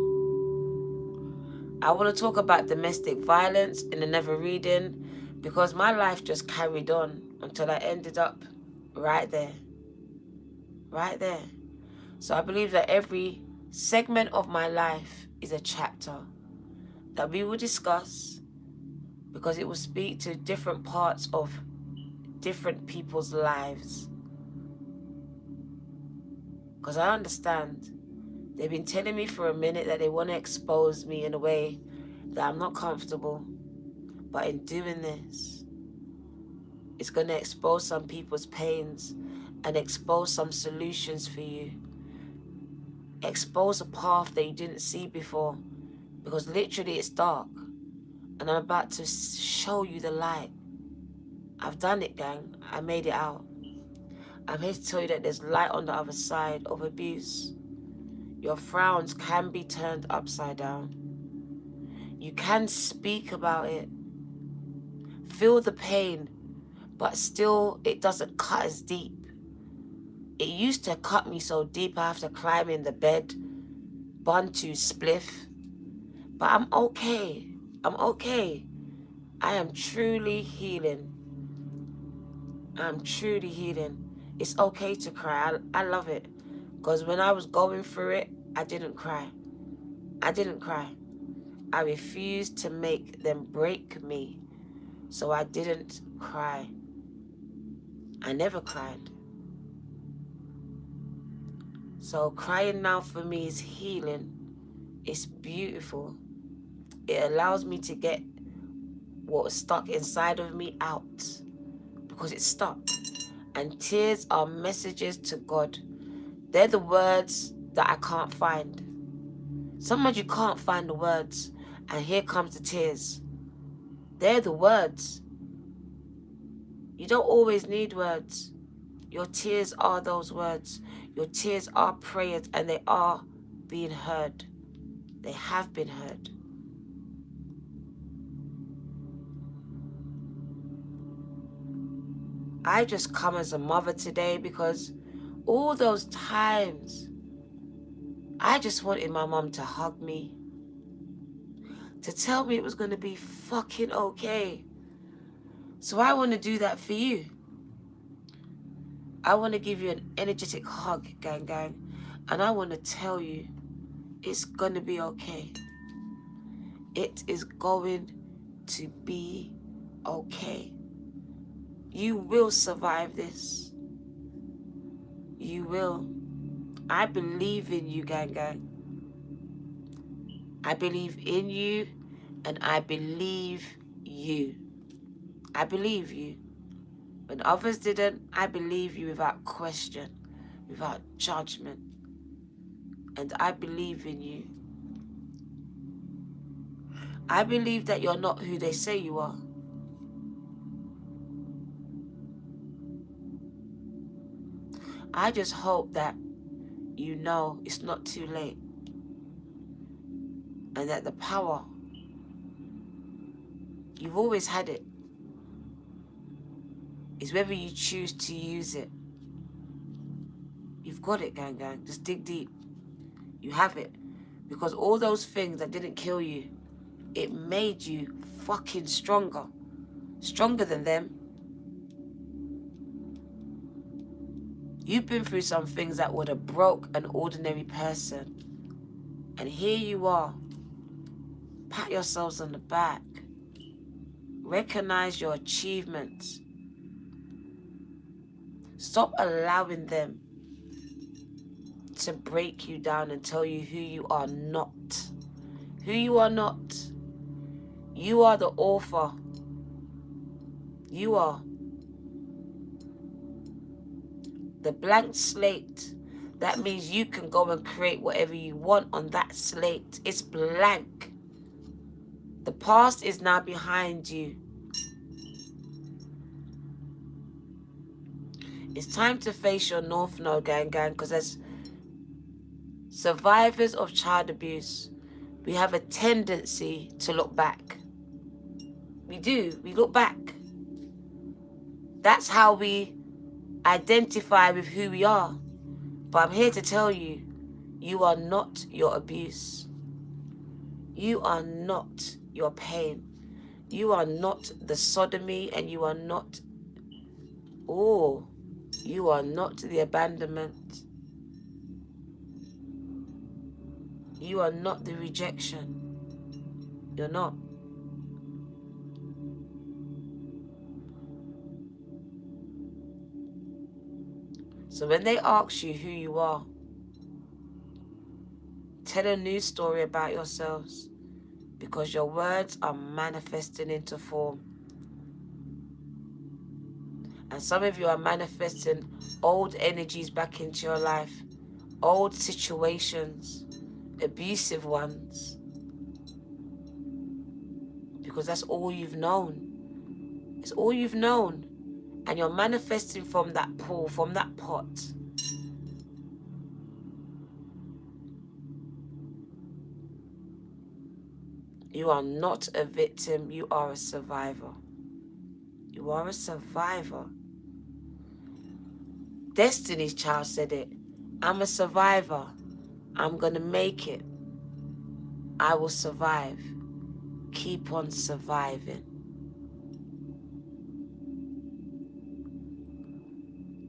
I want to talk about domestic violence in another reading because my life just carried on until I ended up right there. Right there. So I believe that every segment of my life is a chapter that we will discuss because it will speak to different parts of different people's lives. Because I understand they've been telling me for a minute that they want to expose me in a way that I'm not comfortable. But in doing this, it's going to expose some people's pains and expose some solutions for you. Expose a path that you didn't see before, because literally it's dark and I'm about to show you the light. I've done it, gang. I made it out. I'm here to tell you that there's light on the other side of abuse. Your frowns can be turned upside down. You can speak about it. Feel the pain, but still it doesn't cut as deep. It used to cut me so deep I have to climb in the bed, Bantu spliff. But I'm okay. I'm okay. I am truly healing. I'm truly healing. It's okay to cry. I love it. Because when I was going through it, I didn't cry. I didn't cry. I refused to make them break me. So I didn't cry. I never cried. So crying now for me is healing. It's beautiful. It allows me to get what was stuck inside of me out. Because it's stuck. And tears are messages to God. They're the words that I can't find. Sometimes you can't find the words. And here comes the tears. They're the words. You don't always need words. Your tears are those words. Your tears are prayers, and they are being heard. They have been heard. I just come as a mother today because all those times I just wanted my mom to hug me, to tell me it was going to be fucking okay. So I want to do that for you. I want to give you an energetic hug, gang gang. And I want to tell you, it's going to be okay. It is going to be okay. You will survive this. You will. I believe in you, gang gang. I believe in you, and I believe you. I believe you. When others didn't, I believe you without question, without judgment. And I believe in you. I believe that you're not who they say you are. I just hope that you know it's not too late. And that the power, you've always had it. It's whether you choose to use it. You've got it, gang gang. Just dig deep. You have it. Because all those things that didn't kill you, it made you fucking stronger. Stronger than them. You've been through some things that would have broke an ordinary person. And here you are. Pat yourselves on the back. Recognize your achievements. Stop allowing them to break you down and tell you who you are not. Who you are not. You are the author. You are. The blank slate. That means you can go and create whatever you want on that slate. It's blank. The past is now behind you. It's time to face your North Node, gang, because as survivors of child abuse, we have a tendency to look back. We do. We look back. That's how we identify with who we are. But I'm here to tell you, you are not your abuse. You are not your pain. You are not the sodomy, and you are not, you are not the abandonment. You are not the rejection. You're not. So when they ask you who you are, tell a new story about yourselves, because your words are manifesting into form. And some of you are manifesting old energies back into your life, old situations, abusive ones, because that's all you've known. It's all you've known. And you're manifesting from that pool, from that pot. You are not a victim. You are a survivor. You are a survivor. Destiny's Child said it. I'm a survivor. I'm going to make it. I will survive. Keep on surviving.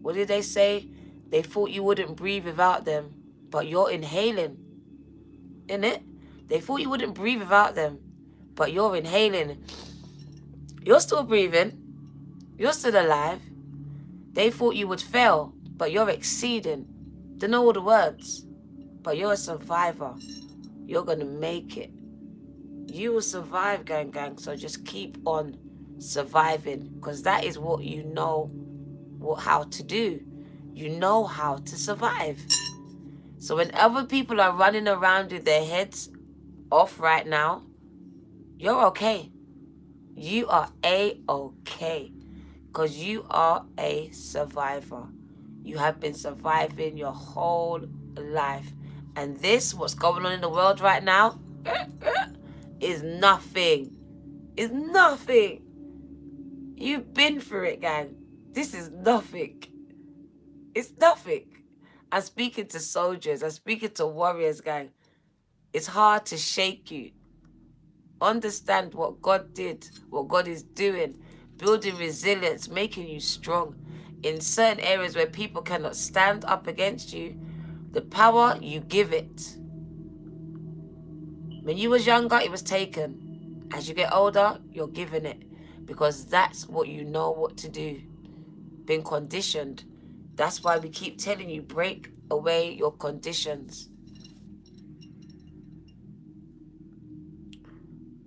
What did they say? They thought you wouldn't breathe without them, but you're inhaling. Innit? They thought you wouldn't breathe without them, but you're inhaling. You're still breathing. You're still alive. They thought you would fail, but you're exceeding. Don't know all the words, but you're a survivor. You're going to make it. You will survive, gang. So just keep on surviving, because that is what you know how to do. You know how to survive. So when other people are running around with their heads off right now, you're okay. You are A-okay, because you are a survivor. You have been surviving your whole life. And this, what's going on in the world right now, is nothing. It's nothing. You've been through it, gang. This is nothing. It's nothing. I'm speaking to soldiers. I'm speaking to warriors, gang. It's hard to shake you. Understand what God did, what God is doing, building resilience, making you strong. In certain areas where people cannot stand up against you, the power, you give it. When you was younger, it was taken. As you get older, you're giving it. Because that's what you know what to do. Been conditioned. That's why we keep telling you, break away your conditions.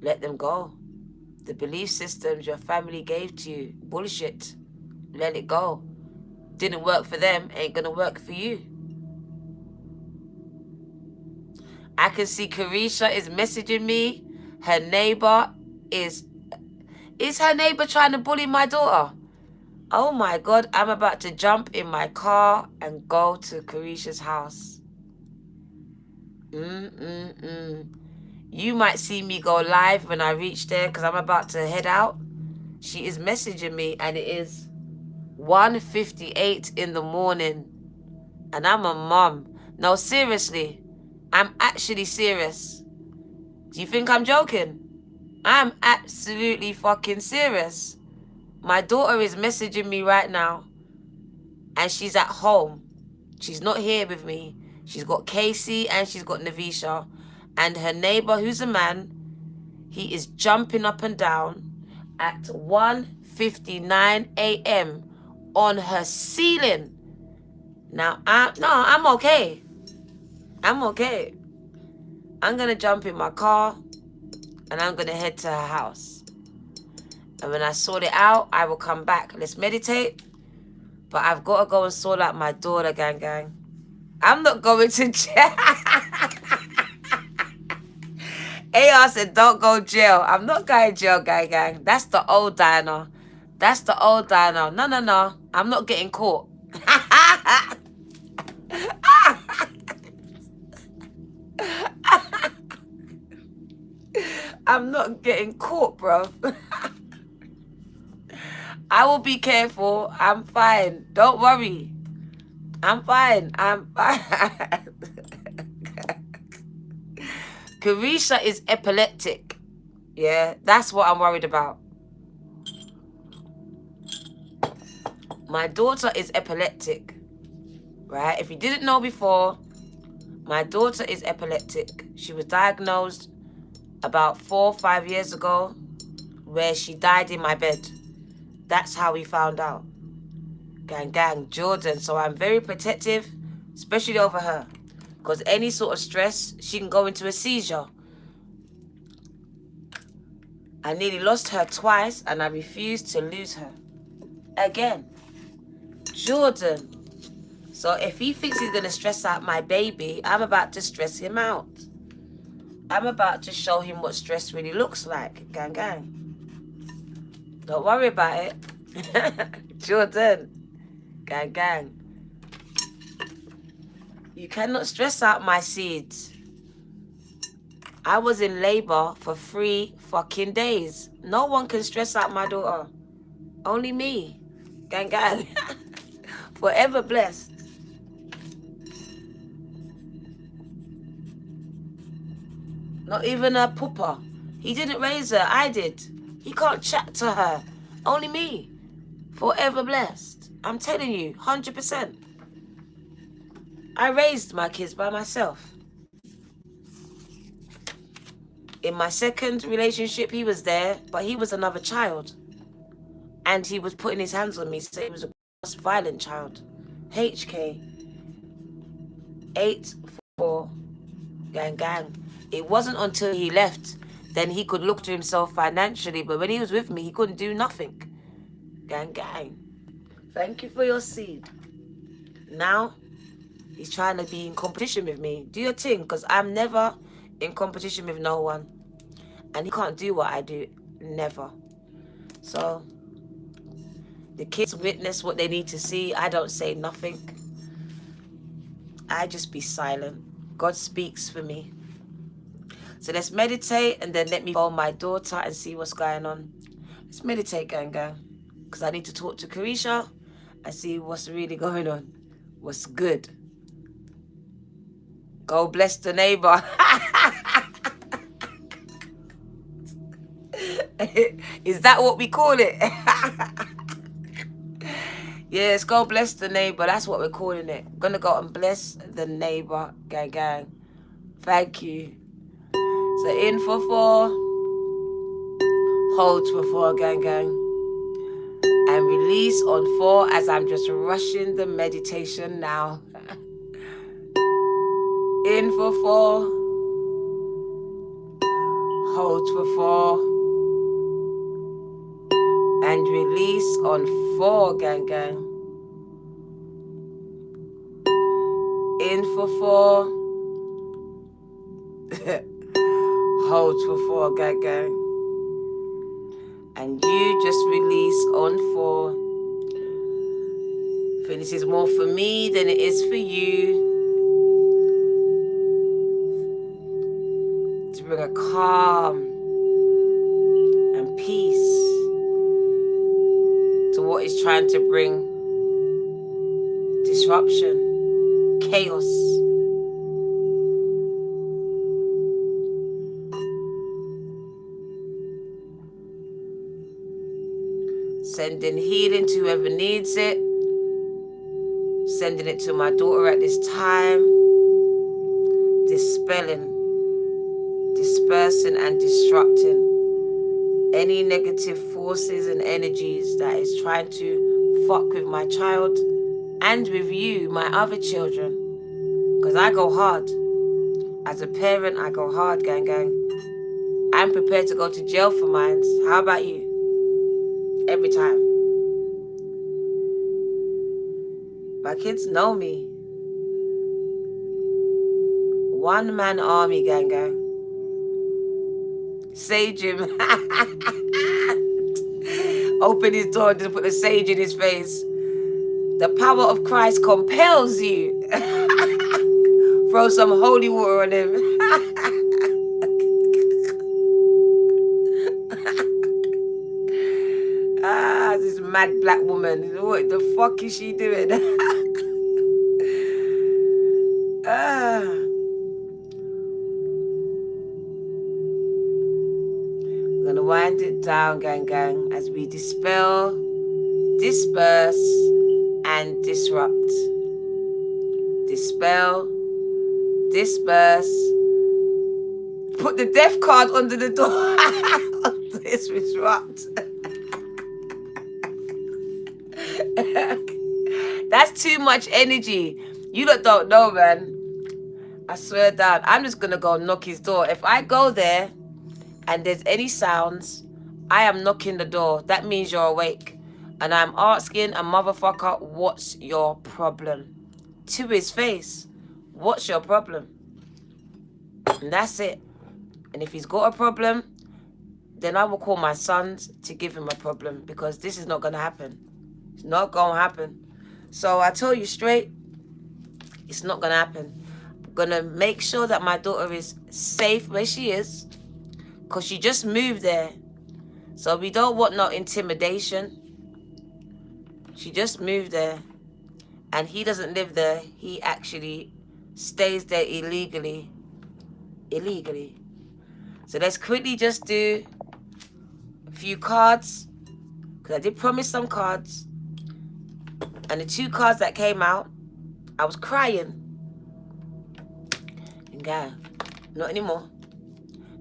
Let them go. The belief systems your family gave to you, bullshit. Let it go. Didn't work for them, ain't gonna work for you. I can see Carisha is messaging me. Her neighbor is her neighbor trying to bully my daughter? Oh my God, I'm about to jump in my car and go to Carisha's house. You might see me go live when I reach there, because I'm about to head out. She is messaging me, and it is 1:58 in the morning. And I'm a mom. No, seriously. I'm actually serious. Do you think I'm joking? I'm absolutely fucking serious. My daughter is messaging me right now, and she's at home. She's not here with me. She's got Casey and she's got Navisha. And her neighbor, who's a man, he is jumping up and down at 1:59 a.m. on her ceiling. Now, I'm okay. I'm okay. I'm going to jump in my car and I'm going to head to her house. And when I sort it out, I will come back. Let's meditate. But I've got to go and sort out my daughter, gang. I'm not going to jail. AR said, don't go jail. I'm not going jail, gang. That's the old Diana. That's the old Diana. No. I'm not getting caught. I'm not getting caught, bro. I will be careful. I'm fine. Don't worry. I'm fine. Carisha is epileptic. Yeah, that's what I'm worried about. My daughter is epileptic. Right? If you didn't know before, my daughter is epileptic. She was diagnosed about 4 or 5 years ago, where she died in my bed. That's how we found out. Gang, Jordan. So I'm very protective, especially over her. Because any sort of stress, she can go into a seizure. I nearly lost her twice, and I refused to lose her again. Jordan. So if he thinks he's going to stress out my baby, I'm about to stress him out. I'm about to show him what stress really looks like. Gang. Don't worry about it. Jordan. Gang. You cannot stress out my seeds. I was in labor for 3 fucking days. No one can stress out my daughter. Only me. Gang. Forever blessed. Not even her pooper. He didn't raise her. I did. He can't chat to her. Only me. Forever blessed. I'm telling you, 100%. I raised my kids by myself. In my second relationship, he was there, but he was another child. And he was putting his hands on me, so he was a violent child. HK. 8-4. Gang. It wasn't until he left, then he could look to himself financially. But when he was with me, he couldn't do nothing. Gang. Thank you for your seed. Now, he's trying to be in competition with me. Do your thing, because I'm never in competition with no one. And he can't do what I do. Never. So, the kids witness what they need to see. I don't say nothing. I just be silent. God speaks for me. So let's meditate, and then let me phone my daughter and see what's going on. Let's meditate, gang. Because I need to talk to Carisha and see what's really going on. What's good. Go bless the neighbor. Is that what we call it? Yes, go bless the neighbor. That's what we're calling it. I'm going to go and bless the neighbor, gang. Thank you. So in for 4, hold for 4, gang. And release on 4 as I'm just rushing the meditation now. In for 4, hold for 4, and release on 4, gang. In for 4. Hold for 4, gang. And you just release on 4. I think this is more for me than it is for you. To bring a calm and peace to what is trying to bring disruption, chaos. Sending healing to whoever needs it. Sending it to my daughter at this time. Dispelling, dispersing and disrupting any negative forces and energies that is trying to fuck with my child and with you, my other children. Because I go hard. As a parent, I go hard, gang, gang. I'm prepared to go to jail for mine. How about you? Every time. My kids know me. One man army, gang, gang. Sage him. Open his door and just put the sage in his face. The power of Christ compels you. Throw some holy water on him. This mad black woman. What the fuck is she doing? We're gonna wind it down, gang, gang, as we dispel, disperse, and disrupt. Dispel, disperse. Put the death card under the door. Disrupt. That's too much energy. You lot don't know, man. I swear down. I'm just gonna go knock his door. If I go there and there's any sounds, I am knocking the door. That means you're awake. And I'm asking a motherfucker, what's your problem? To his face. What's your problem? And that's it. And if he's got a problem, then I will call my sons to give him a problem, because this is not going to happen. It's not going to happen. So I tell you straight, it's not going to happen. I'm going to make sure that my daughter is safe where she is, because she just moved there. So we don't want no intimidation. She just moved there. And he doesn't live there. He actually stays there illegally. So let's quickly just do a few cards, because I did promise some cards. And the 2 cards that came out, I was crying. And go, not anymore.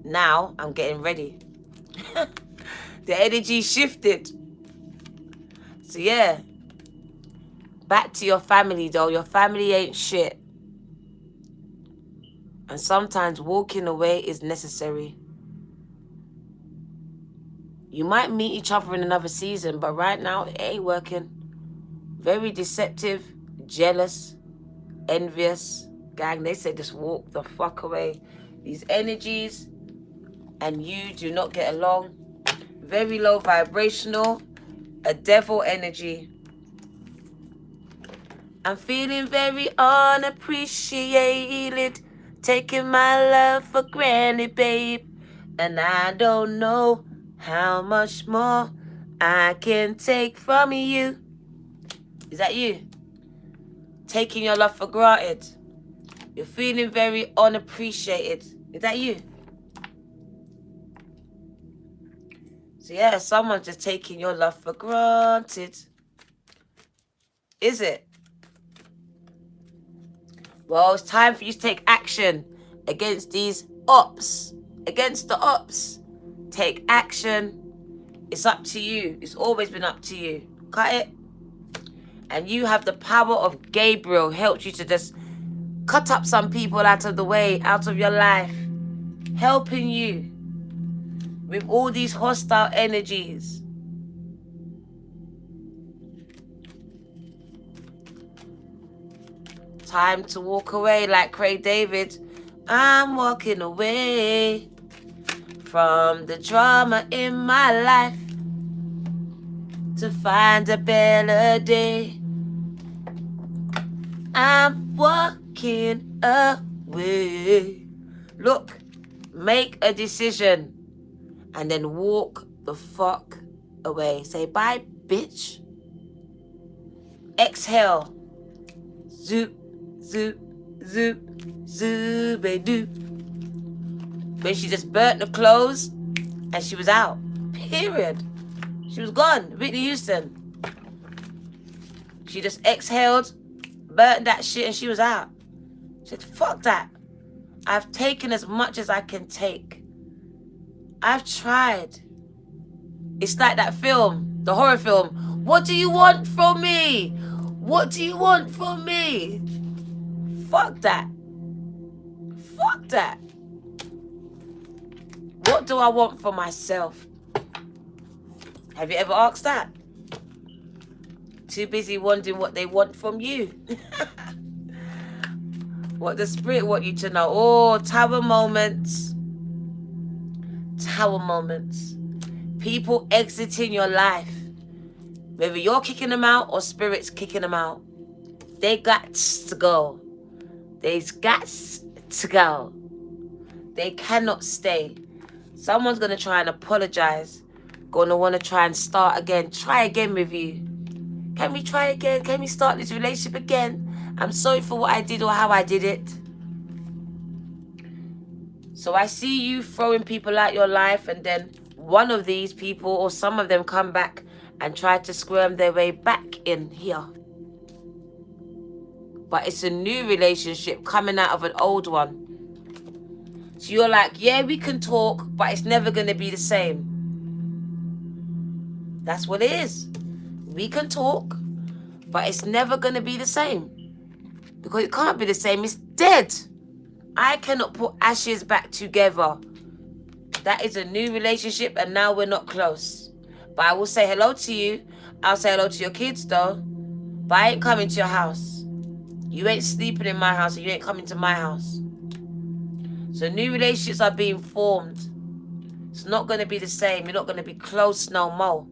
Now I'm getting ready. The energy shifted. So yeah, back to your family though. Your family ain't shit. And sometimes walking away is necessary. You might meet each other in another season, but right now it ain't working. Very deceptive, jealous, envious. Gang, they say just walk the fuck away. These energies and you do not get along. Very low vibrational. A devil energy. I'm feeling very unappreciated. Taking my love for granted, babe. And I don't know how much more I can take from you. Is that you? Taking your love for granted. You're feeling very unappreciated. Is that you? So yeah, someone's just taking your love for granted. Is it? Well, it's time for you to take action against these ops. Against the ops. Take action. It's up to you. It's always been up to you. Cut it. And you have the power of Gabriel. Helps you to just cut up some people out of the way, out of your life. Helping you with all these hostile energies. Time to walk away like Craig David. I'm walking away from the drama in my life to find a better day. I'm walking away. Look, make a decision and then walk the fuck away. Say bye, bitch. Exhale. Zoop, zoop, zoop, zoop-a-doo. When she just burnt the clothes and she was out. Period. She was gone. Whitney Houston. She just exhaled, burnt that shit, and she was out. She said, fuck that. I've taken as much as I can take. I've tried. It's like that film, the horror film. What do you want from me? What do you want from me? Fuck that. Fuck that. What do I want for myself? Have you ever asked that? Too busy wondering what they want from you. What the spirit want you to know. Oh, tower moments. Tower moments. People exiting your life. Whether you're kicking them out or spirit's kicking them out. They got to go. They's got to go. They cannot stay. Someone's going to try and apologize. Going to want to try and start again. Try again with you. Can we try again? Can we start this relationship again? I'm sorry for what I did or how I did it. So I see you throwing people out your life, and then one of these people or some of them come back and try to squirm their way back in here. But it's a new relationship coming out of an old one. So you're like, yeah, we can talk, but it's never going to be the same. That's what it is. We can talk, but it's never going to be the same. Because it can't be the same. It's dead. I cannot put ashes back together. That is a new relationship, and now we're not close. But I will say hello to you. I'll say hello to your kids, though. But I ain't coming to your house. You ain't sleeping in my house, and you ain't coming to my house. So new relationships are being formed. It's not going to be the same. You're not going to be close no more.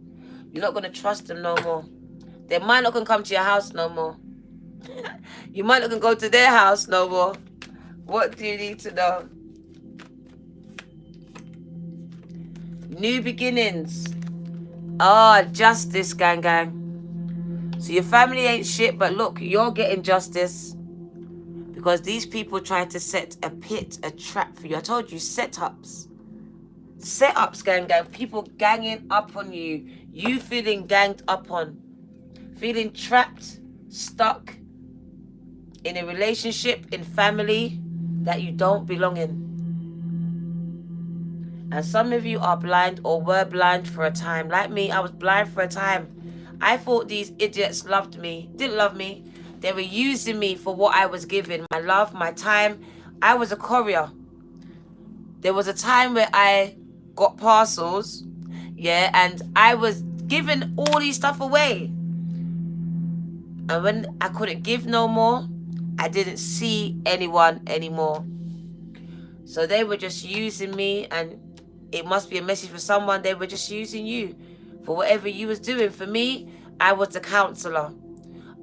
You're not going to trust them no more. They might not gonna come to your house no more. You might not gonna go to their house no more. What do you need to know? New beginnings. Ah, justice, gang, gang. So your family ain't shit, but look, you're getting justice. Because these people tried to set a pit, a trap for you. I told you, setups. Setups, gang, gang. People ganging up on you. You feeling ganged up on. Feeling trapped, stuck in a relationship, in family that you don't belong in. And some of you are blind or were blind for a time. Like me, I was blind for a time. I thought these idiots loved me. Didn't love me. They were using me for what I was given. My love, my time. I was a courier. There was a time where I got parcels, yeah, and I was giving all these stuff away. And when I couldn't give no more, I didn't see anyone anymore. So they were just using me, and it must be a message for someone. They were just using you for whatever you was doing. For me, I was the counselor.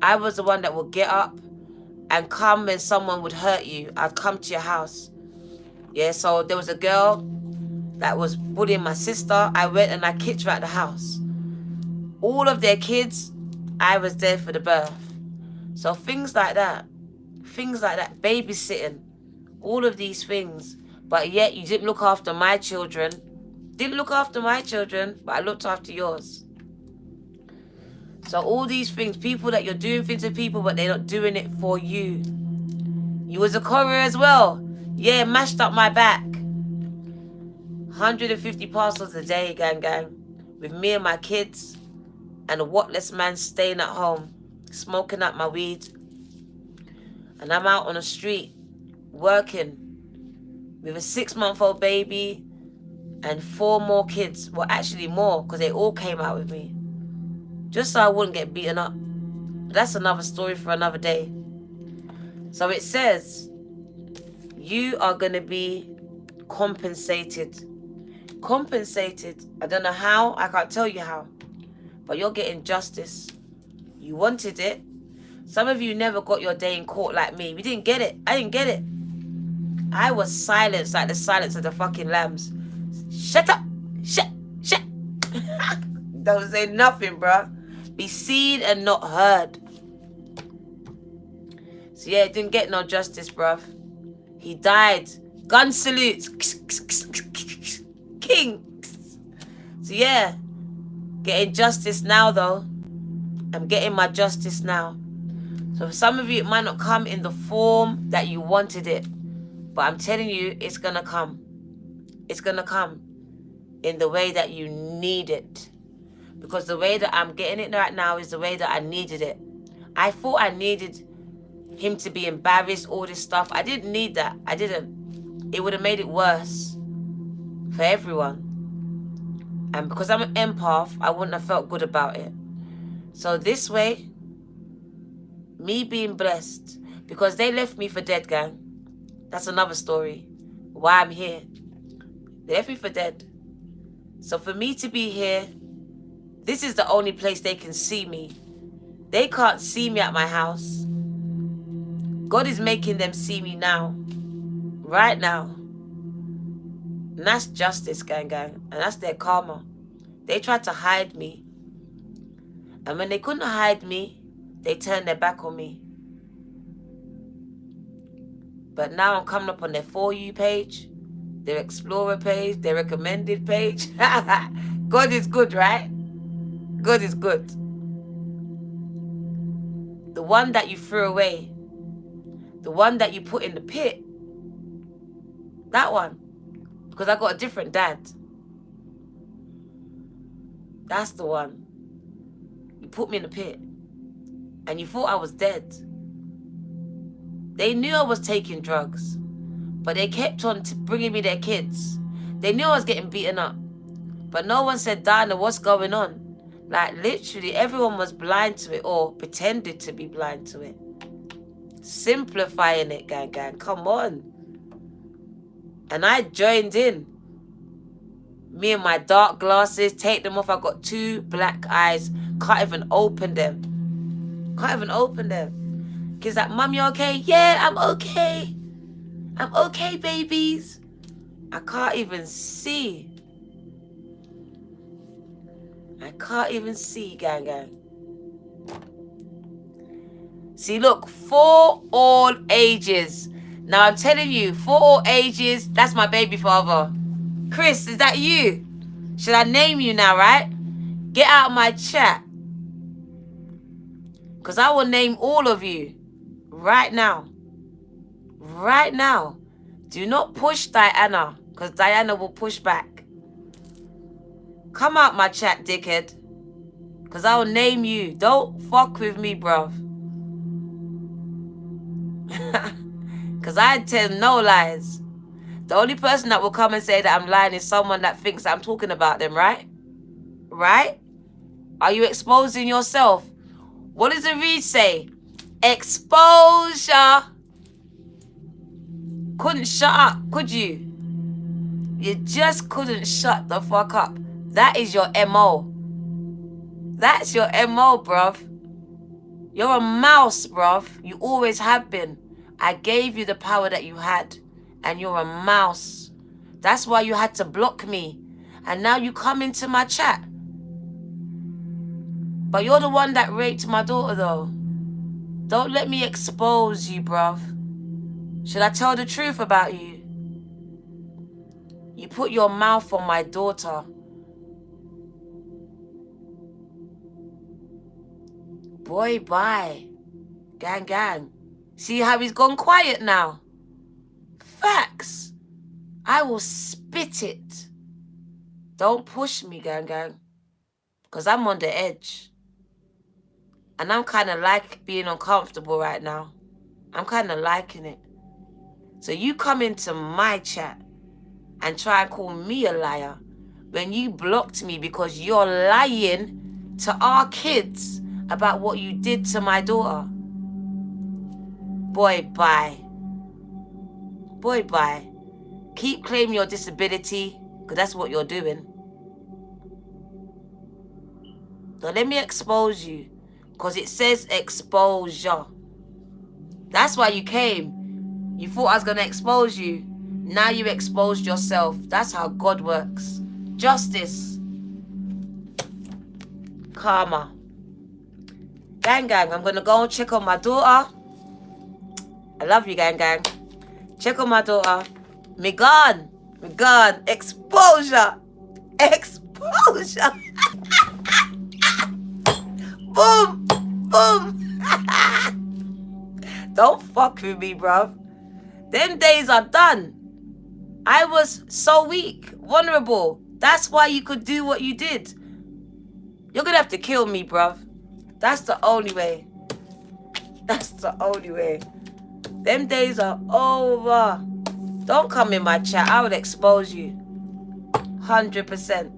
I was the one that would get up and come when someone would hurt you. I'd come to your house. Yeah, so there was a girl that was bullying my sister. I went and I kicked her out of the house. All of their kids, I was there for the birth. So things like that, babysitting, all of these things. But yet you didn't look after my children. Didn't look after my children, but I looked after yours. So all these things, people that you're doing things to people, but they're not doing it for you. You was a courier as well. Yeah, mashed up my back. 150 parcels a day, gang, gang. With me and my kids. And a whatless man staying at home, smoking up my weed. And I'm out on the street, working with a 6-month-old baby and 4 more kids. Well, actually more, because they all came out with me. Just so I wouldn't get beaten up. But that's another story for another day. So it says, you are going to be compensated. Compensated. I don't know how. I can't tell you how. But you're getting justice. You wanted it. Some of you never got your day in court like me. We didn't get it. I didn't get it. I was silenced like the silence of the fucking lambs. Shut up. Shut. Don't say nothing, bruh. Be seen and not heard. So yeah, didn't get no justice, bruv. He died. Gun salutes. King. So yeah. Getting justice now, though. I'm getting my justice now. So for some of you, it might not come in the form that you wanted it. But I'm telling you, it's going to come. It's going to come in the way that you need it. Because the way that I'm getting it right now is the way that I needed it. I thought I needed him to be embarrassed, all this stuff. I didn't need that. I didn't. It would have made it worse for everyone. And because I'm an empath, I wouldn't have felt good about it. So this way, me being blessed, because they left me for dead, gang. That's another story. Why I'm here. They left me for dead. So for me to be here, this is the only place they can see me. They can't see me at my house. God is making them see me now. Right now. And that's justice, gang. And that's their karma. They tried to hide me. And when they couldn't hide me, they turned their back on me. But now I'm coming up on their For You page, their Explorer page, their Recommended page. God is good, right? God is good. The one that you threw away, the one that you put in the pit, that one. Because I got a different dad. That's the one. You put me in the pit. And you thought I was dead. They knew I was taking drugs. But they kept on bringing me their kids. They knew I was getting beaten up. But no one said, Diana, what's going on? Like, literally, everyone was blind to it or pretended to be blind to it. Simplifying it, gang. Come on. And I joined in. Me and my dark glasses, take them off. I got 2 black eyes. Can't even open them. Can't even open them. Kids like, Mum, you okay? Yeah, I'm okay. I'm okay, babies. I can't even see. I can't even see, gang. See, look, for all ages. Now, I'm telling you, for all ages, that's my baby father. Chris, is that you? Should I name you now, right? Get out of my chat. Because I will name all of you right now. Right now. Do not push Diana, because Diana will push back. Come out my chat, dickhead. Because I will name you. Don't fuck with me, bruv. Because I tell no lies. The only person that will come and say that I'm lying is someone that thinks I'm talking about them, right? Right? Are you exposing yourself? What does the read say? Exposure. Couldn't shut up, could you? You just couldn't shut the fuck up. That is your MO. That's your MO, bruv. You're a mouse, bruv. You always have been. I gave you the power that you had. And you're a mouse. That's why you had to block me. And now you come into my chat. But you're the one that raped my daughter, though. Don't let me expose you, bruv. Should I tell the truth about you? You put your mouth on my daughter. Boy, bye. Gang. See how he's gone quiet now? Facts. I will spit it. Don't push me, gang. Because I'm on the edge. And I'm kind of like being uncomfortable right now. I'm kind of liking it. So you come into my chat and try and call me a liar when you blocked me because you're lying to our kids about what you did to my daughter. Boy, bye. Boy, bye. Keep claiming your disability, because that's what you're doing. So let me expose you, because it says exposure. That's why you came. You thought I was going to expose you. Now you exposed yourself. That's how God works. Justice. Karma. Gang, I'm going to go and check on my daughter. I love you, gang. Check on my daughter. Me gone. Exposure. Boom! Boom! Don't fuck with me, bruv. Them days are done. I was so weak, vulnerable. That's why you could do what you did. You're gonna have to kill me, bruv. That's the only way. That's the only way. Them days are over. Don't come in my chat. I would expose you. 100%.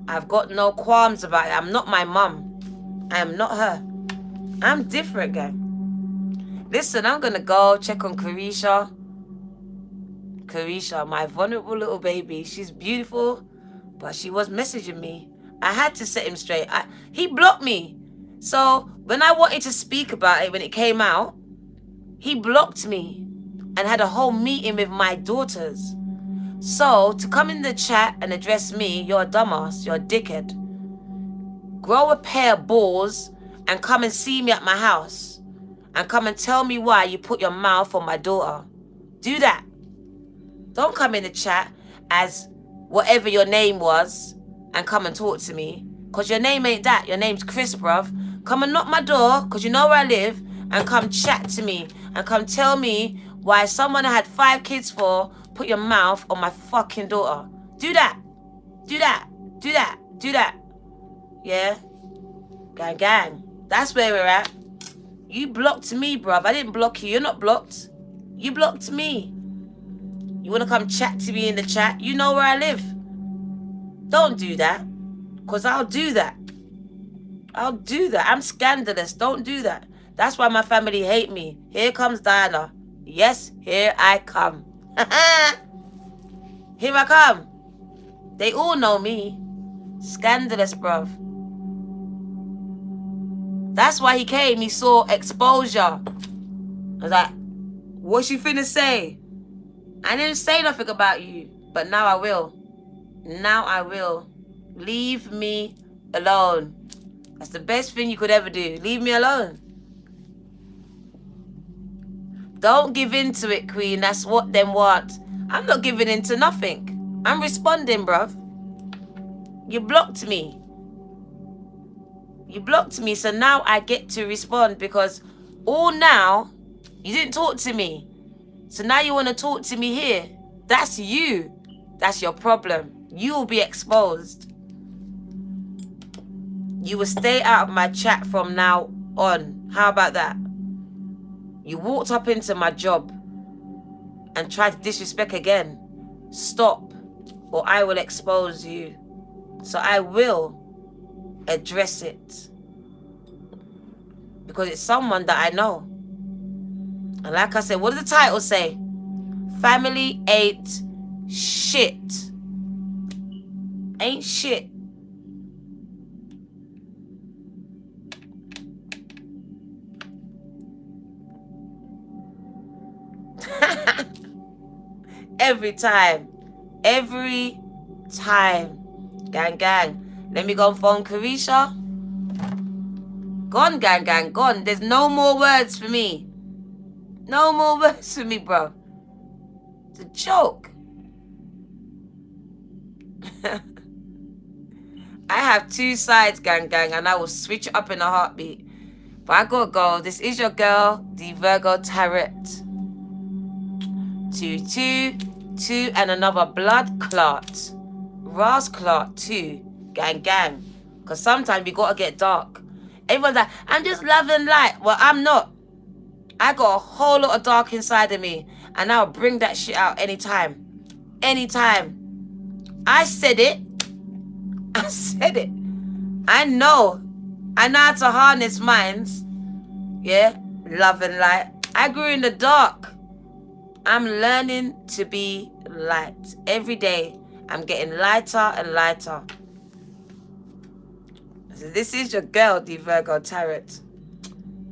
I've got no qualms about it. I'm not my mum. I am not her. I'm different, gang. Listen, I'm gonna go check on Carisha. Carisha, my vulnerable little baby. She's beautiful, but she was messaging me. I had to set him straight. He blocked me. So when I wanted to speak about it, when it came out, he blocked me and had a whole meeting with my daughters. So to come in the chat and address me, you're a dumbass, you're a dickhead. Grow a pair of balls and come and see me at my house and come and tell me why you put your mouth on my daughter. Do that. Don't come in the chat as whatever your name was and come and talk to me. Because your name ain't that. Your name's Chris, bruv. Come and knock my door because you know where I live and come chat to me and come tell me why someone I had 5 kids for put your mouth on my fucking daughter. Do that. Do that. Do that. Do that. Yeah? Gang, gang. That's where we're at. You blocked me, bruv. I didn't block you. You're not blocked. You blocked me. You want to come chat to me in the chat? You know where I live. Don't do that. Because I'll do that. I'll do that. I'm scandalous. Don't do that. That's why my family hate me. Here comes Diana. Yes, here I come. Here I come. They all know me. Scandalous, bruv. That's why he came. He saw exposure. I was like, what's you finna say? I didn't say nothing about you. But now I will. Now I will. Leave me alone. That's the best thing you could ever do. Leave me alone. Don't give in to it, Queen. That's what them want. I'm not giving in to nothing. I'm responding, bruv. You blocked me. You blocked me, so now I get to respond because all now, you didn't talk to me. So now you want to talk to me here. That's you. That's your problem. You will be exposed. You will stay out of my chat from now on. How about that? You walked up into my job and tried to disrespect again. Stop, or I will expose you. So I will address it. Because it's someone that I know. And like I said, what does the title say? Family ain't shit. Ain't shit. Every time. Every time. Gang, gang. Let me go and phone Carisha. Gone, gang, gang, gone. There's no more words for me. No more words for me, bro. It's a joke. I have 2 sides, gang, gang, and I will switch it up in a heartbeat. But I gotta go. This is your girl, the Virgo Tarot. 2, 2, 2, and another blood clot. Ras clot 2. Gang, gang. Because sometimes we gotta get dark. Everyone's like, I'm just loving light. Well, I'm not. I got a whole lot of dark inside of me. And I'll bring that shit out anytime. Anytime. I said it. I said it. I know. I know how to harness minds. Yeah. Love and light. I grew in the dark. I'm learning to be light. Every day, I'm getting lighter and lighter. So this is your girl, the Virgo Tarot.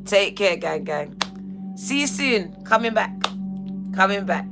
Take care, gang, gang. See you soon. Coming back. Coming back.